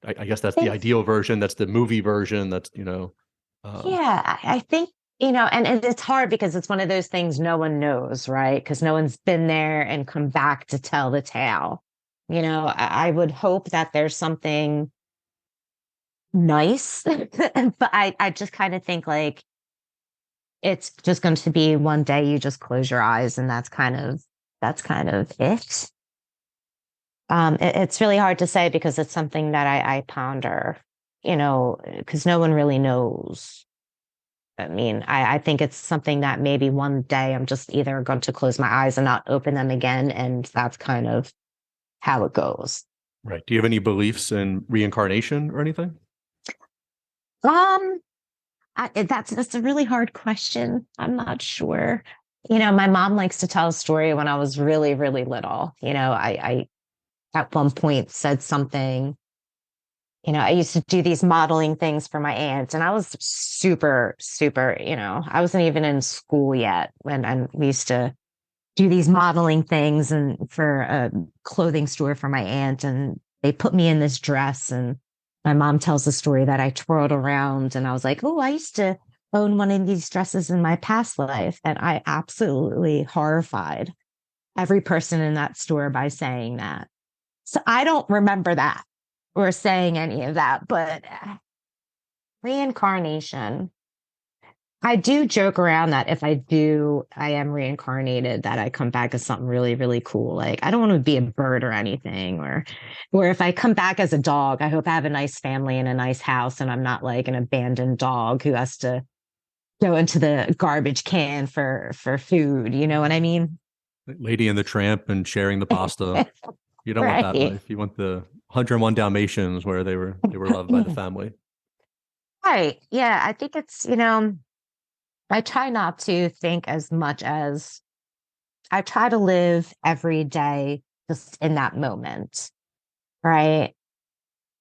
I guess that's the ideal version. That's the movie version. That's, yeah, I think, and it's hard because it's one of those things no one knows, right? Because no one's been there and come back to tell the tale. I would hope that there's something nice, but I just kind of think like it's just going to be one day you just close your eyes and that's kind of it. It's really hard to say because it's something that I ponder, because no one really knows. I mean, I think it's something that maybe one day I'm just either going to close my eyes and not open them again, and that's kind of how it goes. Right. Do you have any beliefs in reincarnation or anything? That's a really hard question. I'm not sure. My mom likes to tell a story when I was really, really little. I at one point said something, I used to do these modeling things for my aunt, and I was super, super, I wasn't even in school yet when we used to do these modeling things and for a clothing store for my aunt, and they put me in this dress, and my mom tells the story that I twirled around and I was like, oh, I used to own one of these dresses in my past life. And I absolutely horrified every person in that store by saying that. So I don't remember that or saying any of that, but reincarnation, I do joke around that if I am reincarnated, that I come back as something really, really cool. Like I don't want to be a bird or anything, or if I come back as a dog, I hope I have a nice family and a nice house, and I'm not like an abandoned dog who has to go into the garbage can for food. You know what I mean? Lady and the Tramp and sharing the pasta. You don't want that Right. life. You want the 101 Dalmatians where they were loved by the family. Right. Yeah. I think it's, I try not to think as much as I try to live every day just in that moment, right?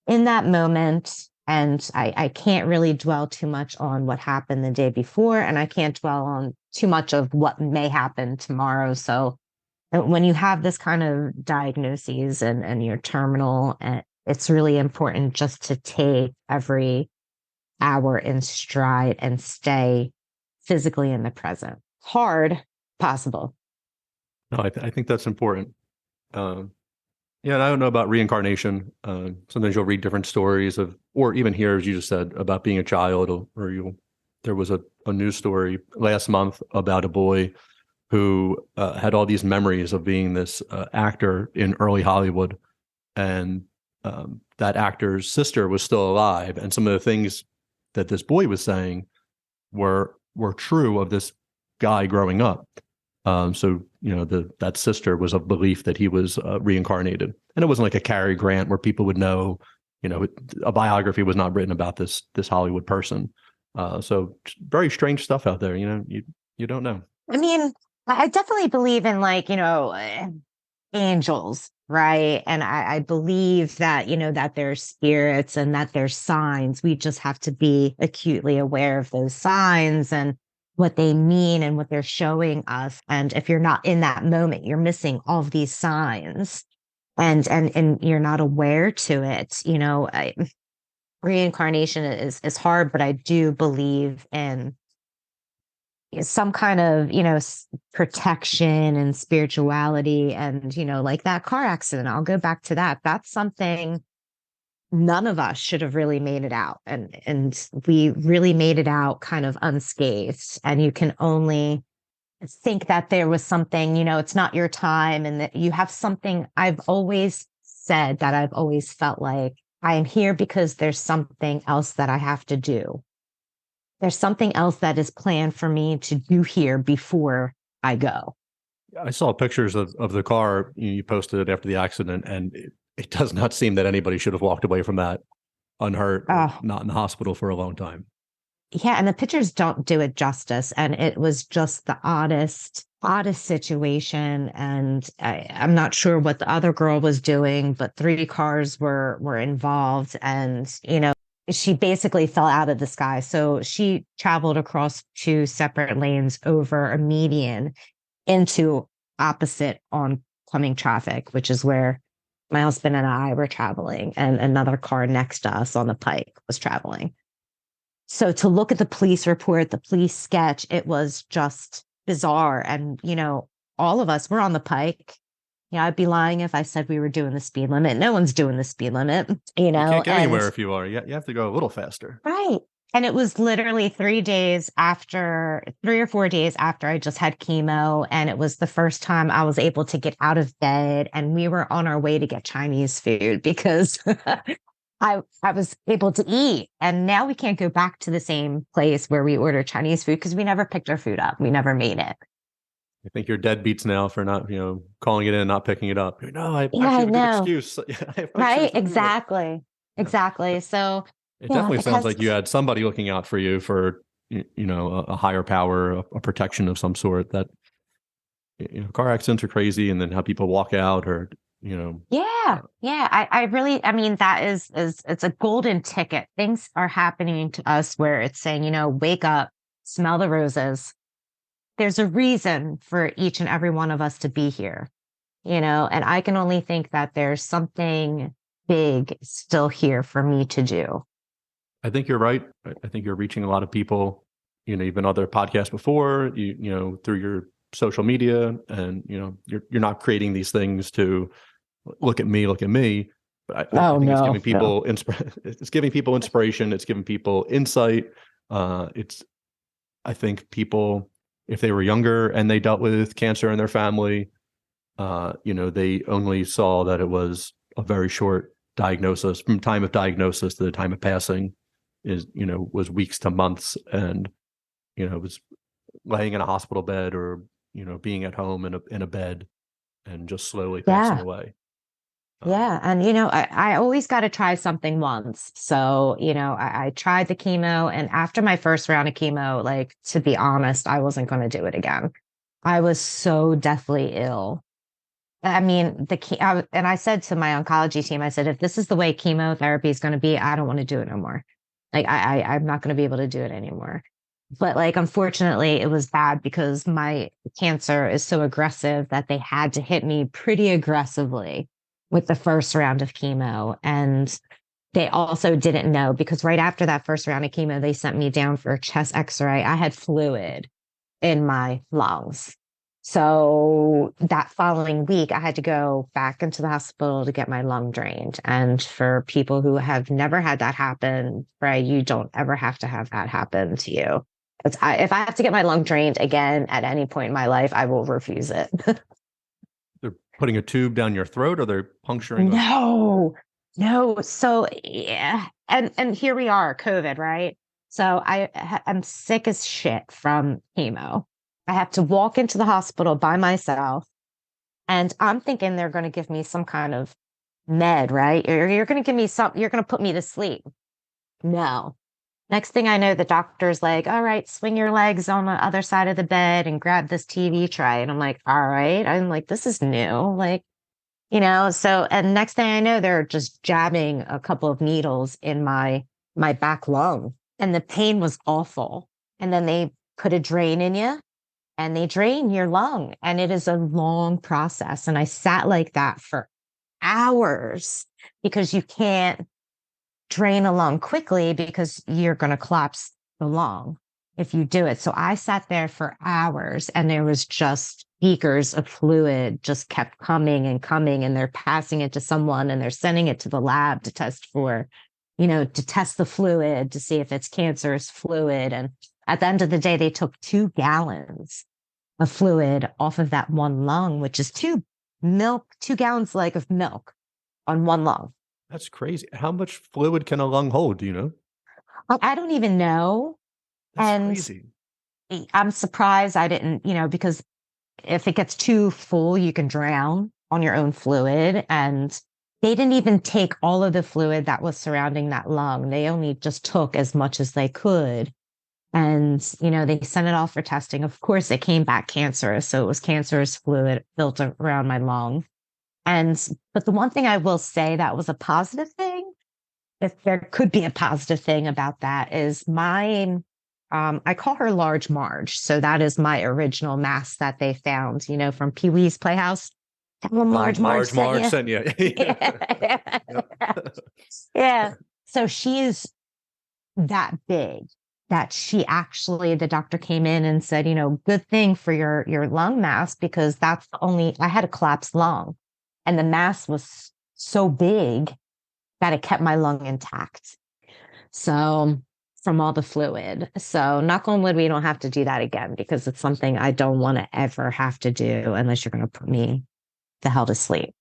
In that moment. And I can't really dwell too much on what happened the day before, and I can't dwell on too much of what may happen tomorrow. So when you have this kind of diagnoses and you're terminal, it's really important just to take every hour in stride and stay physically in the present. Hard, possible. No, I think that's important. Yeah, and I don't know about reincarnation. Sometimes you'll read different stories or even here, as you just said, about being a child, there was a news story last month about a boy who had all these memories of being this actor in early Hollywood, and that actor's sister was still alive, and some of the things that this boy was saying were true of this guy growing up. So that sister was of belief that he was reincarnated, and it wasn't like a Cary Grant where people would know. A biography was not written about this Hollywood person. So very strange stuff out there. You don't know. I mean, I definitely believe in angels, right? And I believe that, that there's spirits and that there's signs. We just have to be acutely aware of those signs and what they mean and what they're showing us. And if you're not in that moment, you're missing all of these signs and you're not aware to it. Reincarnation is hard, but I do believe in some kind of, protection and spirituality. And, like that car accident, I'll go back to that. That's something none of us should have really made it out. And we really made it out kind of unscathed. And you can only think that there was something, it's not your time and that you have something. I've always said that I've always felt like I am here because there's something else that I have to do. There's something else that is planned for me to do here before I go. I saw pictures of the car you posted after the accident, and it does not seem that anybody should have walked away from that unhurt, not in the hospital for a long time. Yeah, and the pictures don't do it justice. And it was just the oddest situation. And I'm not sure what the other girl was doing, but 3 cars were involved. And, she basically fell out of the sky. So she traveled across 2 separate lanes over a median into opposite oncoming traffic, which is where my husband and I were traveling, and another car next to us on the pike was traveling. So to look at the police report, the police sketch, it was just bizarre. And, all of us were on the pike. I'd be lying if I said we were doing the speed limit. No one's doing the speed limit, You can't get anywhere if you are. You have to go a little faster. Right. And it was literally 3 or 4 days after I just had chemo. And it was the first time I was able to get out of bed. And we were on our way to get Chinese food because I was able to eat. And now we can't go back to the same place where we ordered Chinese food because we never picked our food up. We never made it. I think you're deadbeats now for not, calling it in and not picking it up. No, I I have a know. good excuse. Right? Exactly. So it definitely sounds like you had somebody looking out for you for, a higher power, a protection of some sort. That car accidents are crazy, and then how people walk out or, Yeah. I mean, that is it's a golden ticket. Things are happening to us where it's saying, wake up, smell the roses. There's a reason for each and every one of us to be here, and I can only think that there's something big still here for me to do. I think you're right. I think you're reaching a lot of people. You've been on other podcasts before, through your social media, and, you're not creating these things to look at me. But I think it's giving people it's giving people inspiration. It's giving people insight. It's I think people, if they were younger and they dealt with cancer in their family, they only saw that it was a very short diagnosis. From time of diagnosis to the time of passing was weeks to months, and it was laying in a hospital bed or being at home in a bed and just slowly passing Yeah. away. Yeah. And, I always got to try something once. So, I tried the chemo. And after my first round of chemo, like, to be honest, I wasn't going to do it again. I was so deathly ill. I mean, and I said to my oncology team, I said, if this is the way chemotherapy is going to be, I don't want to do it no more. Like, I'm not going to be able to do it anymore. But like, unfortunately, it was bad because my cancer is so aggressive that they had to hit me pretty aggressively with the first round of chemo. And they also didn't know, because right after that first round of chemo, they sent me down for a chest x-ray. I had fluid in my lungs. So that following week, I had to go back into the hospital to get my lung drained. And for people who have never had that happen, right, you don't ever have to have that happen to you. If I have to get my lung drained again at any point in my life, I will refuse it. They're putting a tube down your throat, or they're puncturing? No. So yeah, and here we are, COVID, right? So I'm sick as shit from chemo. I have to walk into the hospital by myself, and I'm thinking they're going to give me some kind of med, right? You're going to give me something. You're going to put me to sleep. No. Next thing I know, the doctor's like, all right, swing your legs on the other side of the bed and grab this TV tray. And I'm like, all right. I'm like, this is new. Like, so, and next thing I know, they're just jabbing a couple of needles in my back lung, and the pain was awful. And then they put a drain in you and they drain your lung, and it is a long process. And I sat like that for hours because you can't drain a lung quickly because you're going to collapse the lung if you do it. So I sat there for hours, and there was just beakers of fluid just kept coming and coming, and they're passing it to someone and they're sending it to the lab to test for, to test the fluid to see if it's cancerous fluid. And at the end of the day, they took 2 gallons of fluid off of that one lung, which is 2 gallons like of milk on one lung. That's crazy. How much fluid can a lung hold? Do you know? I don't even know. That's crazy. I'm surprised I didn't, because if it gets too full, you can drown on your own fluid. And they didn't even take all of the fluid that was surrounding that lung. They only just took as much as they could. And, they sent it off for testing. Of course, it came back cancerous. So it was cancerous fluid built around my lung. But the one thing I will say that was a positive thing, if there could be a positive thing about that, is I call her Large Marge. So that is my original mask that they found, from Pee Wee's Playhouse. Tell them Large Marge sent you. Yeah. So she is that big that the doctor came in and said, good thing for your lung mass, because that's I had a collapsed lung, and the mass was so big that it kept my lung intact. So from all the fluid. So knock on wood, we don't have to do that again, because it's something I don't want to ever have to do unless you're going to put me the hell to sleep,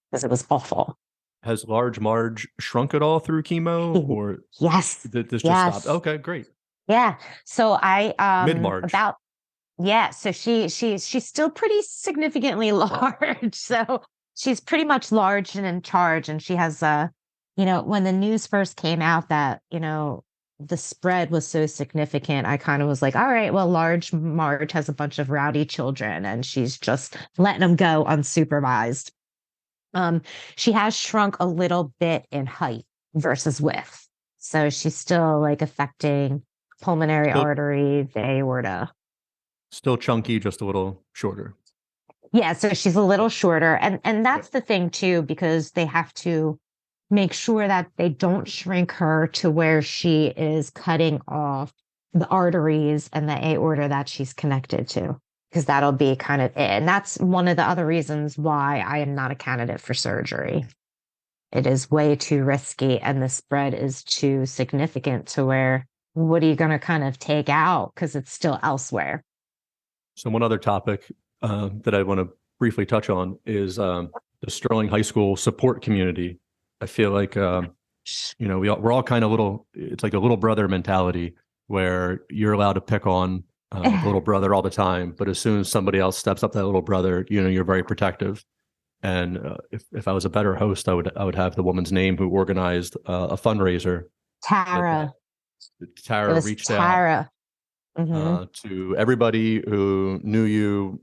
because it was awful. Has Large Marge shrunk at all through chemo, or yes, did this just stop? Okay, great. Yeah. So I Mid-March. So she's still pretty significantly large. So she's pretty much large and in charge. And she has when the news first came out that, the spread was so significant, I kind of was like, all right, well, Large Marge has a bunch of rowdy children and she's just letting them go unsupervised. She has shrunk a little bit in height versus width. So she's still like affecting pulmonary artery, the aorta. Still chunky, just a little shorter. Yeah, so she's a little shorter. And that's the thing too, because they have to make sure that they don't shrink her to where she is cutting off the arteries and the aorta that she's connected to, because that'll be kind of it. And that's one of the other reasons why I am not a candidate for surgery. It is way too risky, and the spread is too significant to where what are you going to kind of take out? Because it's still elsewhere. So one other topic that I want to briefly touch on is the Sterling High School support community. I feel like we're all kind of little. It's like a little brother mentality where you're allowed to pick on the little brother all the time, but as soon as somebody else steps up to that little brother, you're very protective. And if I was a better host, I would have the woman's name who organized a fundraiser. Tara. Tara It was reached Tara. out to everybody who knew you,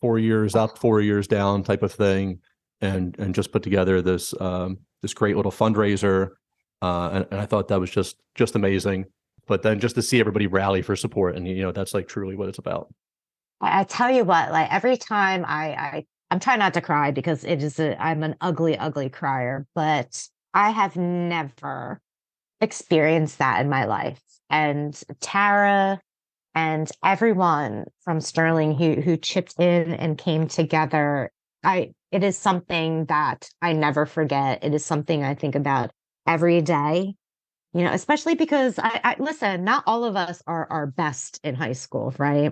4 years up, 4 years down type of thing, and just put together this great little fundraiser. And I thought that was just amazing. But then just to see everybody rally for support, and that's like truly what it's about. I tell you what, like every time I'm trying not to cry because I'm an ugly, ugly crier, but I have never experienced that in my life. And Tara and everyone from Sterling who chipped in and came together, it is something that I never forget. It is something I think about every day. Especially because I listen, not all of us are our best in high school, right?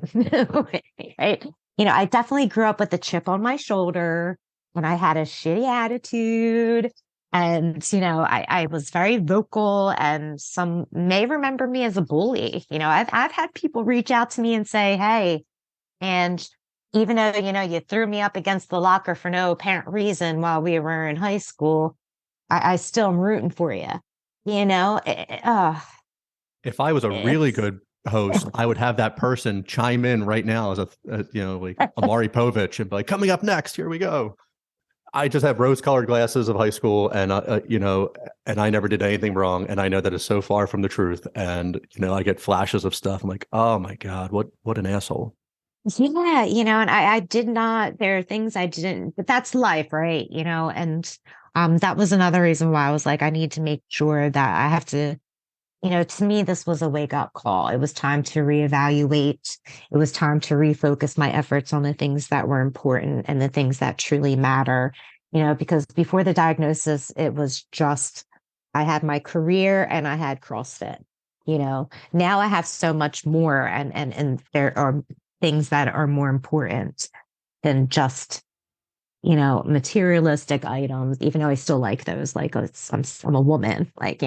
Right. I definitely grew up with a chip on my shoulder when I had a shitty attitude. And, I was very vocal, and some may remember me as a bully. I've had people reach out to me and say, hey, and even though, you threw me up against the locker for no apparent reason while we were in high school, I still am rooting for you. If I was a really It's good host, I would have that person chime in right now as like Amari Povich and be like, coming up next, here we go. I just have rose-colored glasses of high school, and and I never did anything wrong, and I know that is so far from the truth. And I get flashes of stuff. I'm like, oh my god, what an asshole. Yeah, and I did not, there are things I didn't, but that's life, right? And that was another reason why I was like, I need to make sure that I have to, to me, this was a wake up call. It was time to reevaluate. It was time to refocus my efforts on the things that were important and the things that truly matter, because before the diagnosis, it was just, I had my career and I had CrossFit. Now I have so much more, and there are things that are more important than just materialistic items, even though I still like those. Like I'm a woman, like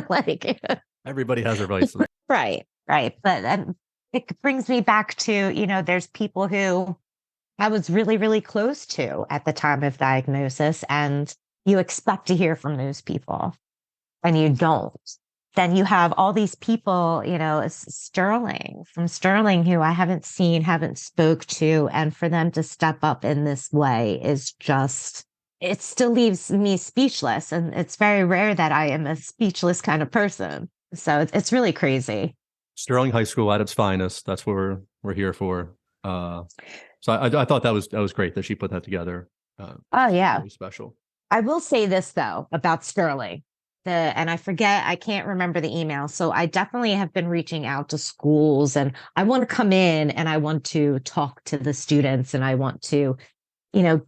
like Everybody has their vices. right. But it brings me back to there's people who I was really, really close to at the time of diagnosis, and you expect to hear from those people and you don't. Then you have all these people, from Sterling, who I haven't seen, haven't spoke to. And for them to step up in this way is just, it still leaves me speechless. And it's very rare that I am a speechless kind of person. So it's really crazy. Sterling High School at its finest. That's what we're here for. So I thought that was great that she put that together. Oh, yeah. Really special. I will say this, though, about Sterling. And I can't remember the email. So I definitely have been reaching out to schools, and I want to come in and I want to talk to the students, and I want to,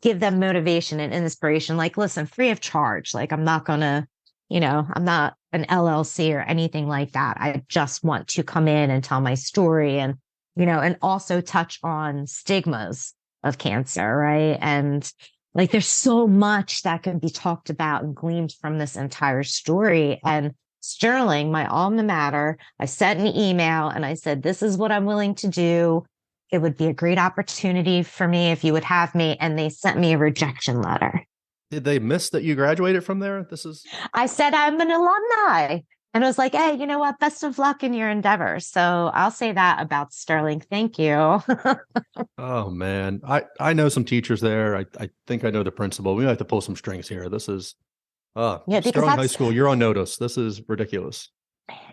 give them motivation and inspiration. Like, listen, free of charge. Like, I'm not going to, I'm not an LLC or anything like that. I just want to come in and tell my story, and, and also touch on stigmas of cancer. Right. And like, there's so much that can be talked about and gleaned from this entire story. And Sterling, my alma mater, I sent an email and I said, this is what I'm willing to do. It would be a great opportunity for me if you would have me. And they sent me a rejection letter. Did they miss that you graduated from there? I said, I'm an alumni. And I was like, hey, you know what? Best of luck in your endeavors. So I'll say that about Sterling. Thank you. Oh man, I know some teachers there. I think I know the principal. We have to pull some strings here. This is Sterling High School. You're on notice. This is ridiculous.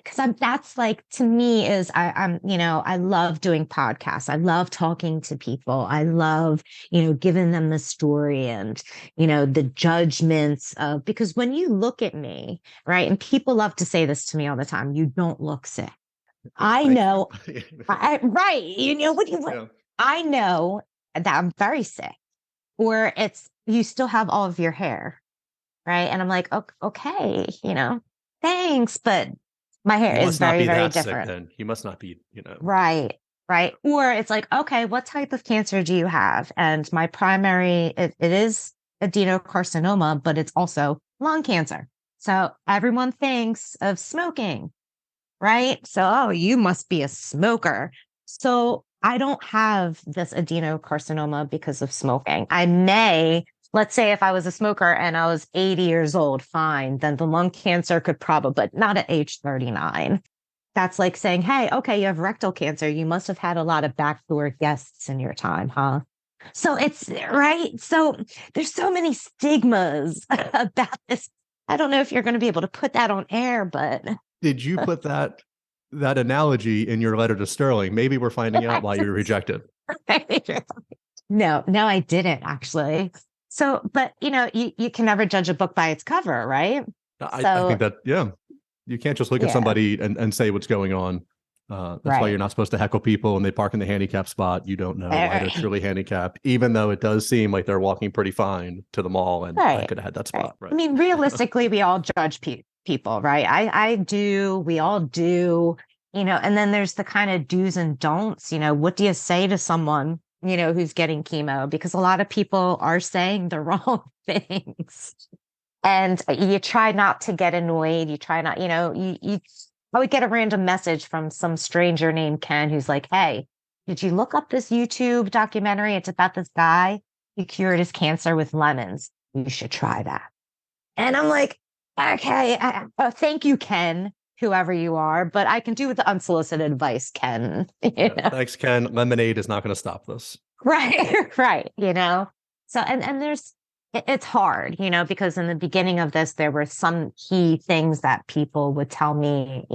Because that's like, to me, is I'm I love doing podcasts. I love talking to people. I love giving them the story and the judgments of, because when you look at me, right, and people love to say this to me all the time, you don't look sick. I know. Right. I know that I'm very sick, or it's, you still have all of your hair. Right. And I'm like, okay, thanks. But My hair You is must not very, be very that sick different. then. You must not be, you know. Right. Right. Or it's like, okay, what type of cancer do you have? And my primary, it is adenocarcinoma, but it's also lung cancer. So everyone thinks of smoking, right? So, oh, you must be a smoker. So I don't have this adenocarcinoma because of smoking. I may, let's say if I was a smoker and I was 80 years old, fine, then the lung cancer could probably, but not at age 39. That's like saying, hey, okay, you have rectal cancer. You must have had a lot of backdoor guests in your time, huh? So it's right. So there's so many stigmas about this. I don't know if you're going to be able to put that on air, but Did you put that analogy in your letter to Sterling? Maybe we're finding out why you were rejected. no, I didn't actually. So, but you can never judge a book by its cover, right? I think that, yeah, you can't just look at Yeah, somebody and say what's going on. That's why right. you're not supposed to heckle people when they park in the handicap spot. You don't know why they're truly handicapped, even though it does seem like they're walking pretty fine to the mall and I Right. could have had that Right. spot. Right. I mean, realistically, we all judge people, right? I do. We all do. And then there's the kind of do's and don'ts. What do you say to someone, who's getting chemo? Because a lot of people are saying the wrong things. And you try not to get annoyed. You try not, I would get a random message from some stranger named Ken who's like, hey, did you look up this YouTube documentary? It's about this guy who cured his cancer with lemons. You should try that. And I'm like, okay, thank you, Ken, whoever you are, but I can do with the unsolicited advice, Ken. Thanks, Ken. Lemonade is not going to stop this. Right, right. So, and it's hard, because in the beginning of this, there were some key things that people would tell me,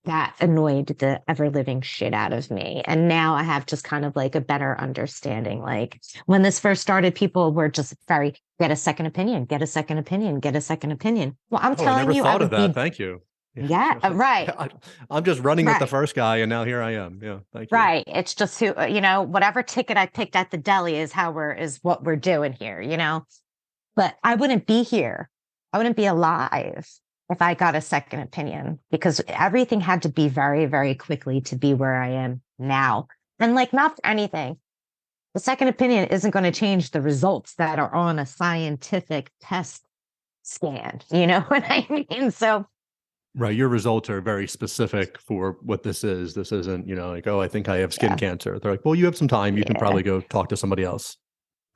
that annoyed the ever living shit out of me. And now I have just kind of like a better understanding. Like when this first started, people were just very, get a second opinion, get a second opinion, get a second opinion. Well, I'm telling I never you, thought of that. Thank you. Yeah, right. I'm just running with the Right. first guy, and now here I am. Yeah, thank you. Right. It's just who, whatever ticket I picked at the deli is what we're doing here. But I wouldn't be here. I wouldn't be alive if I got a second opinion because everything had to be very, very quickly to be where I am now. And like, not for anything. The second opinion isn't going to change the results that are on a scientific test scan. You know what I mean? So, right. Your results are very specific for what this is. This isn't, like, oh, I think I have skin cancer. They're like, well, you have some time. You can probably go talk to somebody else.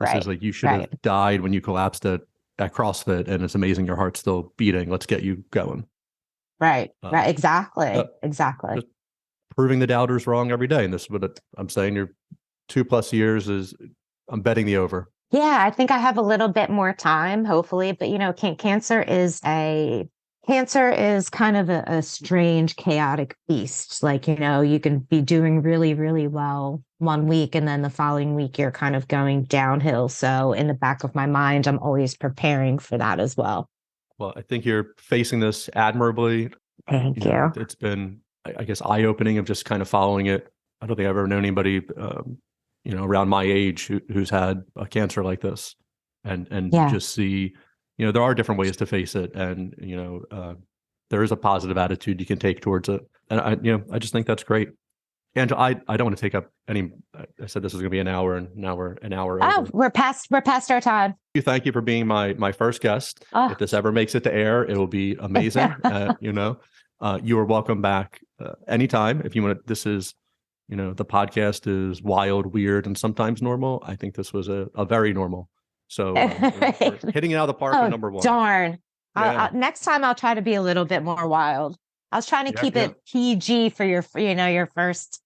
This is like, you should have died when you collapsed at CrossFit and it's amazing your heart's still beating. Let's get you going. Right. Right. Exactly. Exactly. Just proving the doubters wrong every day. And this is what I'm saying. Your 2+ years is, I'm betting the over. Yeah, I think I have a little bit more time, hopefully. But cancer is kind of a strange, chaotic beast. Like, you can be doing really, really well one week and then the following week you're kind of going downhill. So in the back of my mind, I'm always preparing for that as well. Well, I think you're facing this admirably. Thank you. It's been, I guess, eye-opening of just kind of following it. I don't think I've ever known anybody, around my age who's had a cancer like this and just see, there are different ways to face it. And, there is a positive attitude you can take towards it. And I just think that's great. Angela, I don't want to take up any, I said this was going to be an hour and now we're an hour Oh, over. we're past our time. Thank you for being my first guest. Oh. If this ever makes it to air, it will be amazing. You are welcome back anytime. If you want to, this is, the podcast is wild, weird, and sometimes normal. I think this was a very normal. So we're hitting it out of the park at number one. Darn. Yeah. Next time I'll try to be a little bit more wild. I was trying to keep it PG for your first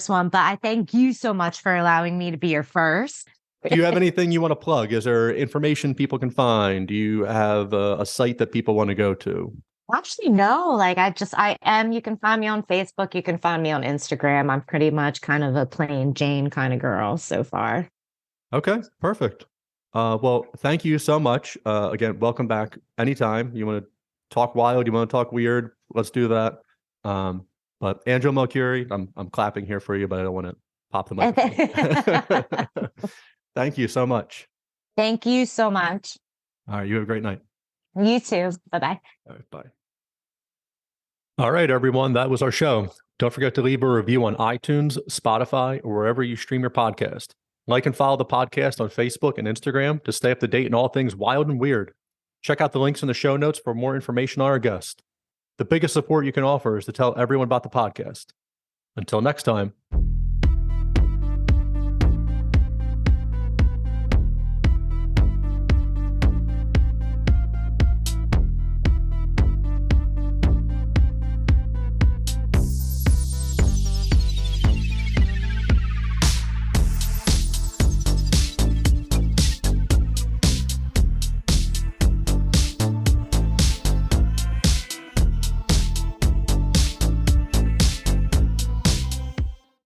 one, but I thank you so much for allowing me to be your first. Do you have anything you want to plug? Is there information people can find? Do you have a site that people want to go to? Actually, no. Like you can find me on Facebook. You can find me on Instagram. I'm pretty much kind of a plain Jane kind of girl so far. Okay, perfect. Well, thank you so much. Again, welcome back anytime. You want to talk wild? You want to talk weird? Let's do that. But Angela Melchiorre, I'm clapping here for you, but I don't want to pop the microphone. Thank you so much. Thank you so much. All right. You have a great night. You too. Bye-bye. All right. Bye. All right, everyone, that was our show. Don't forget to leave a review on iTunes, Spotify, or wherever you stream your podcast. Like and follow the podcast on Facebook and Instagram to stay up to date on all things wild and weird. Check out the links in the show notes for more information on our guest. The biggest support you can offer is to tell everyone about the podcast. Until next time.